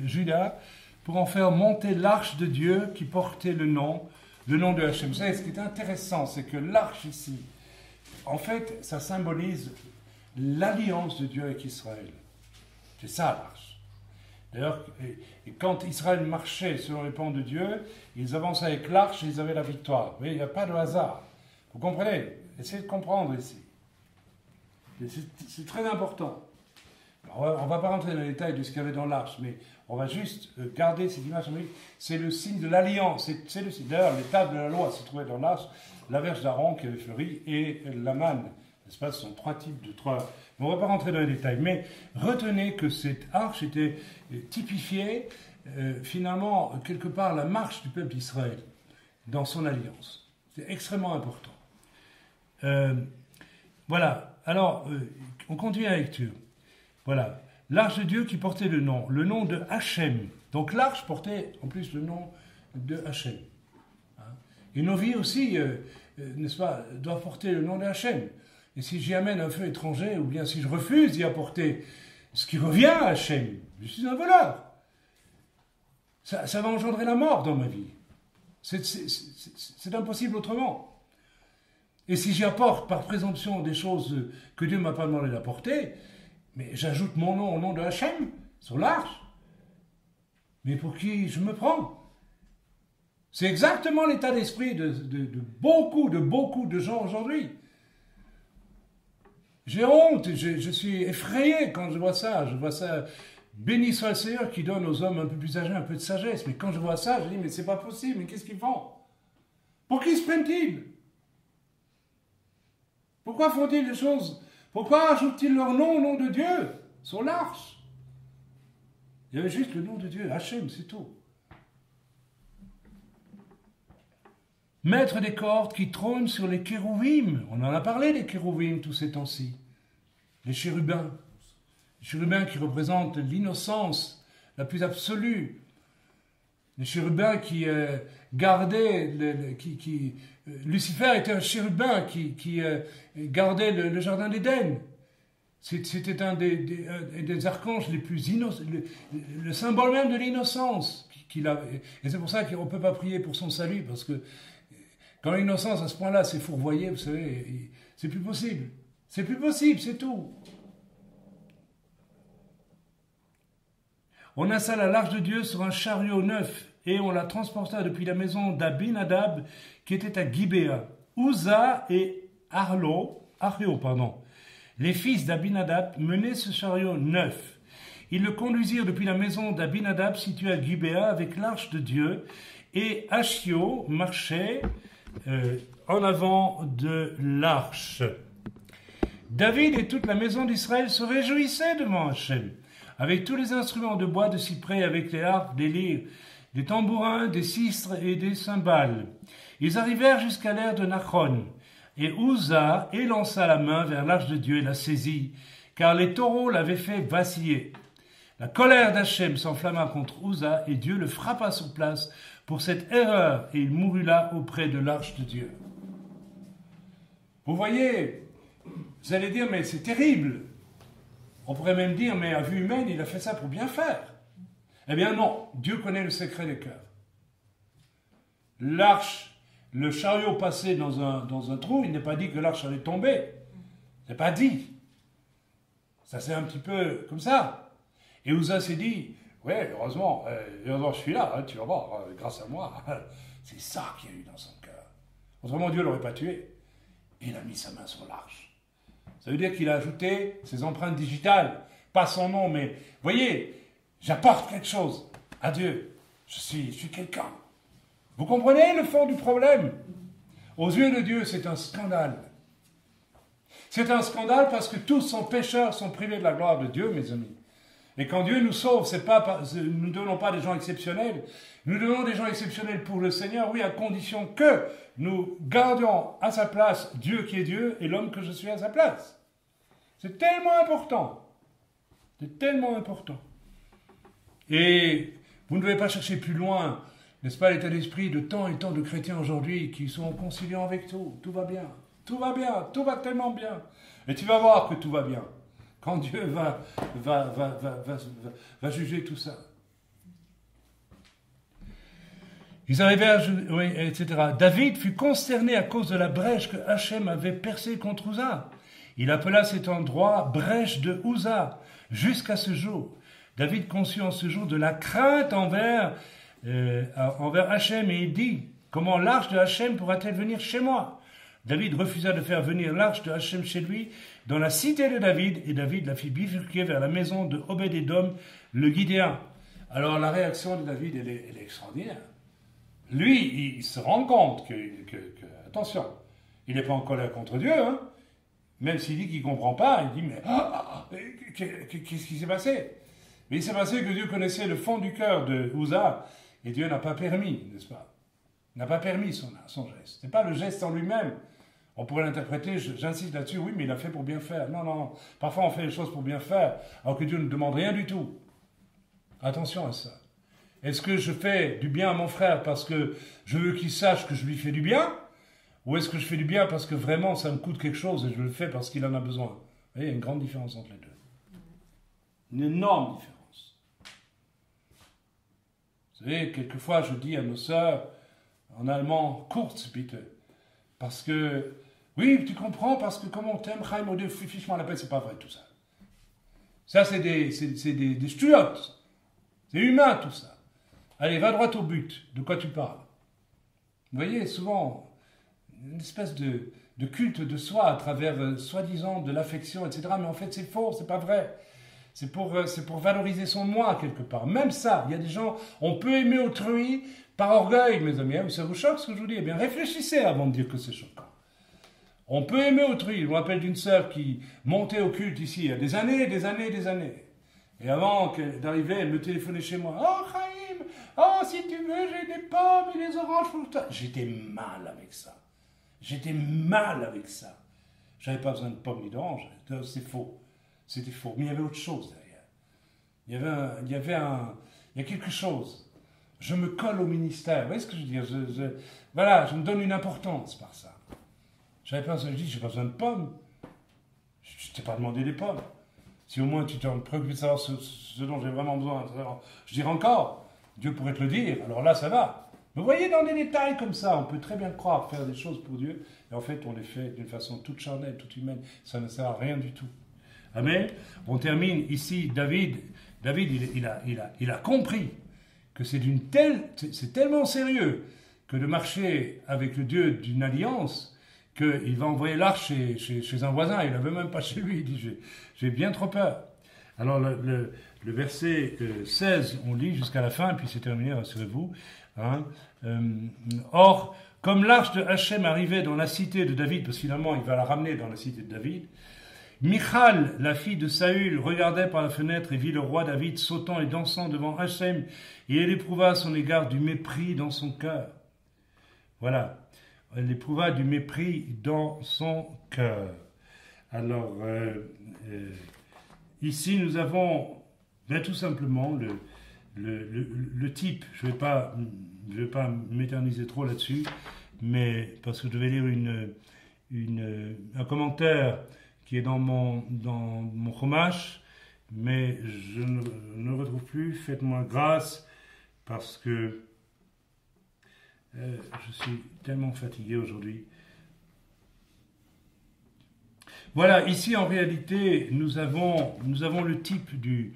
[SPEAKER 1] Juda, pour en faire monter l'arche de Dieu qui portait le nom de Hachem. Vous savez, ce qui est intéressant, c'est que l'arche ici, en fait, ça symbolise l'alliance de Dieu avec Israël. C'est ça l'arche. D'ailleurs, et quand Israël marchait selon les plans de Dieu, ils avançaient avec l'arche et ils avaient la victoire. Vous voyez, il n'y a pas de hasard. Vous comprenez? Essayez de comprendre ici. C'est très important. Alors, on ne va pas rentrer dans les détails de ce qu'il y avait dans l'arche, mais on va juste garder cette image. C'est le signe de l'alliance. C'est le signe. D'ailleurs, les tables de la loi se trouvaient dans l'arche, la verge d'Aaron qui avait fleuri et la manne. N'est-ce pas? Ce sont trois types de trois. Mais on ne va pas rentrer dans les détails. Mais retenez que cette arche était typifiée, finalement, quelque part, la marche du peuple d'Israël dans son alliance. C'est extrêmement important. Voilà. Alors, on continue la lecture. Voilà. L'arche de Dieu qui portait le nom de Hachem. Donc l'arche portait en plus le nom de Hachem. Et nos vies aussi, n'est-ce pas, doivent porter le nom de Hachem. Et si j'y amène un feu étranger, ou bien si je refuse d'y apporter ce qui revient à Hachem, je suis un voleur. Ça va engendrer la mort dans ma vie. C'est impossible autrement. Et si j'y apporte par présomption des choses que Dieu ne m'a pas demandé d'apporter, mais j'ajoute mon nom au nom de Hachem sur l'arche. Mais pour qui je me prends? C'est exactement l'état d'esprit de beaucoup de gens aujourd'hui. J'ai honte, je suis effrayé quand je vois ça. Je vois ça. Béni soit le Seigneur qui donne aux hommes un peu plus âgés un peu de sagesse. Mais quand je vois ça, je dis, mais c'est pas possible, mais qu'est-ce qu'ils font? Pour qui se prennent-ils? Pourquoi font-ils des choses? Pourquoi ajoutent-ils leur nom au nom de Dieu sur l'arche? Il y avait juste le nom de Dieu, Hachem, c'est tout. Maître des cordes qui trône sur les kérouvim. On en a parlé des kérouvim tous ces temps-ci. Les chérubins. Les chérubins qui représentent l'innocence la plus absolue. Les chérubins qui gardaient... Lucifer était un chérubin qui gardait le jardin d'Éden. C'était un des archanges les plus innocents, le symbole même de l'innocence qu'il avait. Et c'est pour ça qu'on ne peut pas prier pour son salut, parce que quand l'innocence à ce point-là s'est fourvoyée, vous savez, c'est plus possible. C'est plus possible, c'est tout. On installa l'arche de Dieu sur un chariot neuf et on la transporta depuis la maison d'Abinadab qui était à Gibéa. Uza et Ario, les fils d'Abinadab, menaient ce chariot neuf. Ils le conduisirent depuis la maison d'Abinadab située à Gibéa avec l'arche de Dieu et Achio marchait en avant de l'arche. David et toute la maison d'Israël se réjouissaient devant Hachem, avec tous les instruments de bois, de cyprès, avec les harpes, des lyres, des tambourins, des sistres et des cymbales. Ils arrivèrent jusqu'à l'aire de Nachon, et Uza élança la main vers l'arche de Dieu et la saisit, car les taureaux l'avaient fait vaciller. La colère d'Hachem s'enflamma contre Uza, et Dieu le frappa sur place pour cette erreur, et il mourut là auprès de l'arche de Dieu. Vous voyez, vous allez dire, mais c'est terrible. On pourrait même dire, mais à vue humaine, il a fait ça pour bien faire. Eh bien non, Dieu connaît le secret des cœurs. L'arche, le chariot passait dans un trou, il n'est pas dit que l'arche allait tomber. C'est pas dit. Ça c'est un petit peu comme ça. Et Uza s'est dit, ouais, heureusement, je suis là, hein, tu vas voir, grâce à moi. C'est ça qu'il y a eu dans son cœur. Autrement, Dieu ne l'aurait pas tué. Et il a mis sa main sur l'arche. Ça veut dire qu'il a ajouté ses empreintes digitales, pas son nom, mais, voyez, j'apporte quelque chose à Dieu. Je suis quelqu'un. Vous comprenez le fond du problème? Aux yeux de Dieu, c'est un scandale. C'est un scandale parce que tous sont pécheurs, sont privés de la gloire de Dieu, mes amis. Et quand Dieu nous sauve, nous ne devenons pas des gens exceptionnels. Nous devenons des gens exceptionnels pour le Seigneur, oui, à condition que nous gardions à sa place Dieu qui est Dieu et l'homme que je suis à sa place. C'est tellement important. C'est tellement important. Et vous ne devez pas chercher plus loin, n'est-ce pas, l'état d'esprit de tant et tant de chrétiens aujourd'hui qui sont conciliants avec tout. Tout va bien, tout va bien, tout va tellement bien. Et tu vas voir que tout va bien. Quand Dieu va juger tout ça. Ils arrivaient oui, etc. David fut consterné à cause de la brèche que Hachem avait percée contre Uza. Il appela cet endroit brèche de Uza jusqu'à ce jour. David conçut en ce jour de la crainte envers Hachem et il dit, comment l'arche de Hachem pourra-t-elle venir chez moi? David refusa de faire venir l'arche de Hachem chez lui dans la cité de David, et David la fit bifurquer vers la maison de Obed-Edom, le Guidéen. Alors la réaction de David, elle est extraordinaire. Lui, il se rend compte que attention, il n'est pas en colère contre Dieu, hein, même s'il dit qu'il ne comprend pas, il dit, mais qu'est-ce qui s'est passé? Mais il s'est passé que Dieu connaissait le fond du cœur de Uza, et Dieu n'a pas permis, n'est-ce pas? N'a pas permis son geste. Ce n'est pas le geste en lui-même. On pourrait l'interpréter, j'insiste là-dessus, oui, mais il a fait pour bien faire. Non, non, parfois on fait les choses pour bien faire, alors que Dieu ne demande rien du tout. Attention à ça. Est-ce que je fais du bien à mon frère parce que je veux qu'il sache que je lui fais du bien? Ou est-ce que je fais du bien parce que vraiment ça me coûte quelque chose et je le fais parce qu'il en a besoin? Vous voyez, il y a une grande différence entre les deux. Une énorme différence. Vous savez, quelquefois je dis à nos sœurs, en allemand, Kurzbitte, parce que, oui, tu comprends, parce que comme on t'aime, Chaim Odeh, fiche-moi la paix, c'est pas vrai tout ça. Ça, c'est des stuottes. C'est humain tout ça. Allez, va droit au but. De quoi tu parles? Vous voyez, souvent, une espèce de culte de soi à travers, soi-disant, de l'affection, etc. Mais en fait, c'est faux, c'est pas vrai. C'est pour valoriser son moi, quelque part. Même ça, il y a des gens, on peut aimer autrui par orgueil, mes amis. Hein, ça vous choque ce que je vous dis? Eh bien, réfléchissez avant de dire que c'est choquant. On peut aimer autrui. Je me rappelle d'une sœur qui montait au culte ici, il y a des années, des années, des années. Et avant d'arriver, elle me téléphonait chez moi. « Oh, Chaim, oh, si tu veux, j'ai des pommes et des oranges pour toi. » J'étais mal avec ça. J'étais mal avec ça. J'avais pas besoin de pommes ni d'oranges. C'est faux. C'était faux. Mais il y avait autre chose derrière. Il y a quelque chose. Je me colle au ministère. Vous voyez ce que je veux dire? Voilà, je me donne une importance par ça. J'avais pas besoin, je dis, j'ai pas besoin de pommes. Je t'ai pas demandé des pommes. Si au moins tu te préoccupes de savoir ce dont j'ai vraiment besoin, je dirais encore, Dieu pourrait te le dire, alors là ça va. Mais vous voyez, dans des détails comme ça, on peut très bien croire faire des choses pour Dieu, et en fait on les fait d'une façon toute charnelle, toute humaine, ça ne sert à rien du tout. Amen. On termine ici, David il a compris que c'est tellement sérieux que de marcher avec le Dieu d'une alliance, qu'il va envoyer l'arche chez un voisin, il n'avait même pas chez lui, il dit j'ai bien trop peur. Alors le verset 16, on lit jusqu'à la fin, puis c'est terminé, rassurez-vous. Hein. Or, comme l'arche de Hachem arrivait dans la cité de David, parce que finalement il va la ramener dans la cité de David, Michal, la fille de Saül, regardait par la fenêtre et vit le roi David sautant et dansant devant Hachem, et elle éprouva à son égard du mépris dans son cœur. Voilà. Elle éprouva du mépris dans son cœur. Alors, ici, nous avons bien tout simplement le type. Je vais pas m'éterniser trop là-dessus, mais parce que je vais lire un commentaire qui est dans mon chumash, mais je ne le retrouve plus. Faites-moi grâce, parce que je suis tellement fatigué aujourd'hui. Voilà, ici en réalité, nous avons le type du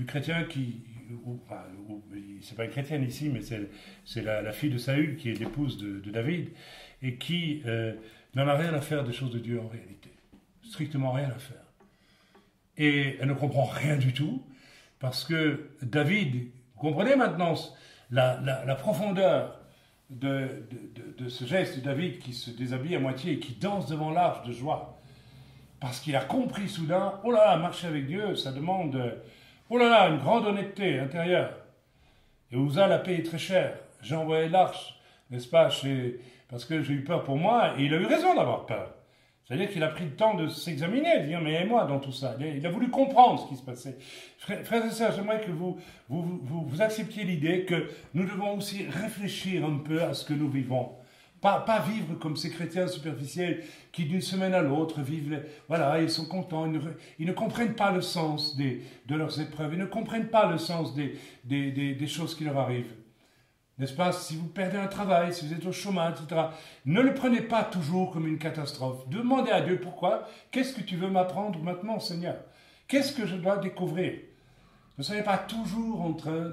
[SPEAKER 1] chrétien qui, c'est pas une chrétienne ici, mais c'est la fille de Saül qui est l'épouse de David, et qui n'en a rien à faire des choses de Dieu en réalité. Strictement rien à faire. Et elle ne comprend rien du tout, parce que David, vous comprenez maintenant la profondeur de ce geste de David qui se déshabille à moitié et qui danse devant l'arche de joie, parce qu'il a compris soudain, oh là là, marcher avec Dieu, ça demande Oh là là, une grande honnêteté intérieure. Et Uza, la paix est très chère. J'ai envoyé l'arche, n'est-ce pas, parce que j'ai eu peur pour moi, et il a eu raison d'avoir peur. C'est-à-dire qu'il a pris le temps de s'examiner, de dire, mais et moi dans tout ça. Il a voulu comprendre ce qui se passait. Frères et sœurs, j'aimerais que vous acceptiez l'idée que nous devons aussi réfléchir un peu à ce que nous vivons. Pas vivre comme ces chrétiens superficiels qui d'une semaine à l'autre vivent, voilà, ils sont contents, ils ne comprennent pas le sens de leurs épreuves, ils ne comprennent pas le sens des choses qui leur arrivent. N'est-ce pas? Si vous perdez un travail, si vous êtes au chômage, etc., ne le prenez pas toujours comme une catastrophe. Demandez à Dieu pourquoi. Qu'est-ce que tu veux m'apprendre maintenant, Seigneur? Qu'est-ce que je dois découvrir? Ne soyez pas toujours en train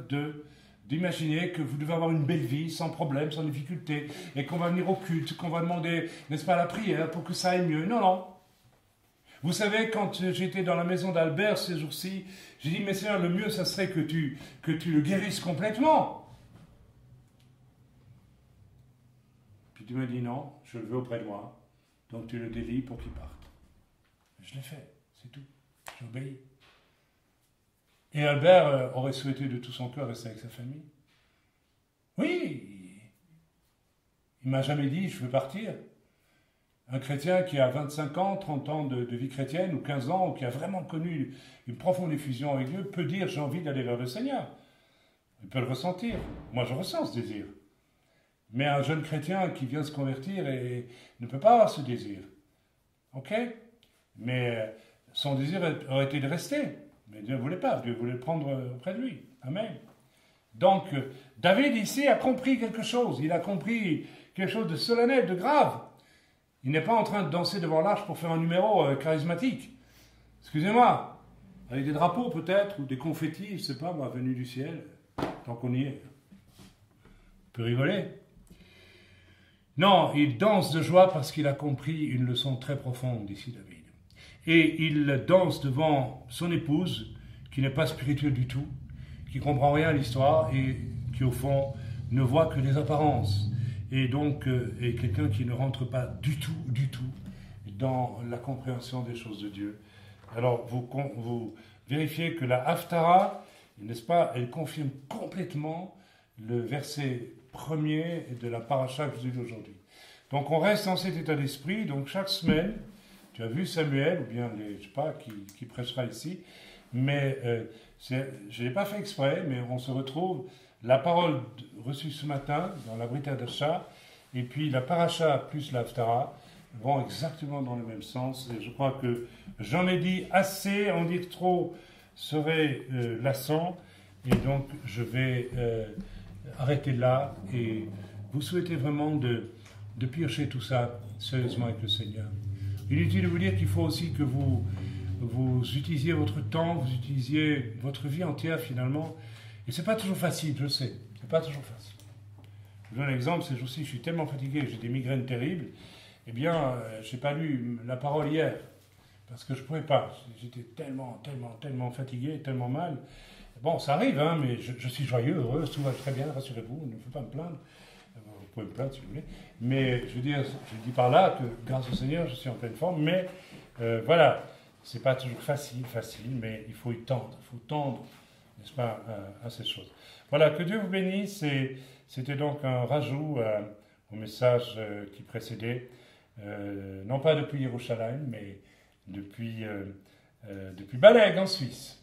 [SPEAKER 1] d'imaginer que vous devez avoir une belle vie, sans problème, sans difficulté, et qu'on va venir au culte, qu'on va demander, n'est-ce pas, la prière pour que ça aille mieux. Non, non. Vous savez, quand j'étais dans la maison d'Albert ces jours-ci, j'ai dit, mais Seigneur, le mieux, ça serait que tu le guérisses complètement. Puis tu m'as dit, non, je le veux auprès de moi, donc tu le délies pour qu'il parte. Je l'ai fait, c'est tout. J'ai obéi. Et Albert aurait souhaité de tout son cœur rester avec sa famille. Oui, il m'a jamais dit, je veux partir. Un chrétien qui a 25 ans, 30 ans de vie chrétienne, ou 15 ans, ou qui a vraiment connu une profonde effusion avec Dieu, peut dire, j'ai envie d'aller vers le Seigneur. Il peut le ressentir. Moi, je ressens ce désir. Mais un jeune chrétien qui vient se convertir ne peut pas avoir ce désir. Ok? Mais son désir aurait été de rester. Mais Dieu ne voulait pas. Dieu voulait le prendre auprès de lui. Amen. Donc, David ici a compris quelque chose. Il a compris quelque chose de solennel, de grave. Il n'est pas en train de danser devant l'arche pour faire un numéro charismatique. Excusez-moi. Avec des drapeaux peut-être, ou des confettis, je ne sais pas, moi, venus du ciel. Tant qu'on y est. On peut rigoler. Non, il danse de joie parce qu'il a compris une leçon très profonde ici, David. Et il danse devant son épouse, qui n'est pas spirituelle du tout, qui ne comprend rien à l'histoire et qui, au fond, ne voit que des apparences. Et donc, est quelqu'un qui ne rentre pas du tout, dans la compréhension des choses de Dieu. Alors, vous vérifiez que la Haftara, n'est-ce pas, elle confirme complètement le verset premier de la paracha que je dis aujourd'hui. Donc on reste dans cet état d'esprit. Donc chaque semaine, tu as vu Samuel, ou bien je ne sais pas qui prêchera ici, mais je ne l'ai pas fait exprès, mais on se retrouve, la parole reçue ce matin dans la Brit Hadasha, et puis la paracha plus la Haftara vont exactement dans le même sens. Et je crois que j'en ai dit assez, en dire trop serait lassant, et donc je vais arrêtez là et vous souhaitez vraiment de piocher tout ça sérieusement avec le Seigneur. Inutile de vous dire qu'il faut aussi que vous utilisiez votre temps, vous utilisiez votre vie entière finalement. Et c'est pas toujours facile, je sais. C'est pas toujours facile. Je vous donne un exemple, ces jours-ci, je suis tellement fatigué, j'ai des migraines terribles. Eh bien, j'ai pas lu la parole hier parce que je pouvais pas. J'étais tellement fatigué, tellement mal. Bon, ça arrive, hein, mais je suis joyeux, heureux, tout va très bien, rassurez-vous, il ne faut pas me plaindre. Vous pouvez me plaindre si vous voulez. Mais je veux dire, je dis par là que grâce au Seigneur, je suis en pleine forme. Mais voilà, c'est pas toujours facile, mais il faut y tendre. Il faut tendre, n'est-ce pas, à ces choses. Voilà, que Dieu vous bénisse. C'était donc un rajout au message qui précédait. Non pas depuis Yerushalayim, mais depuis Baleg en Suisse.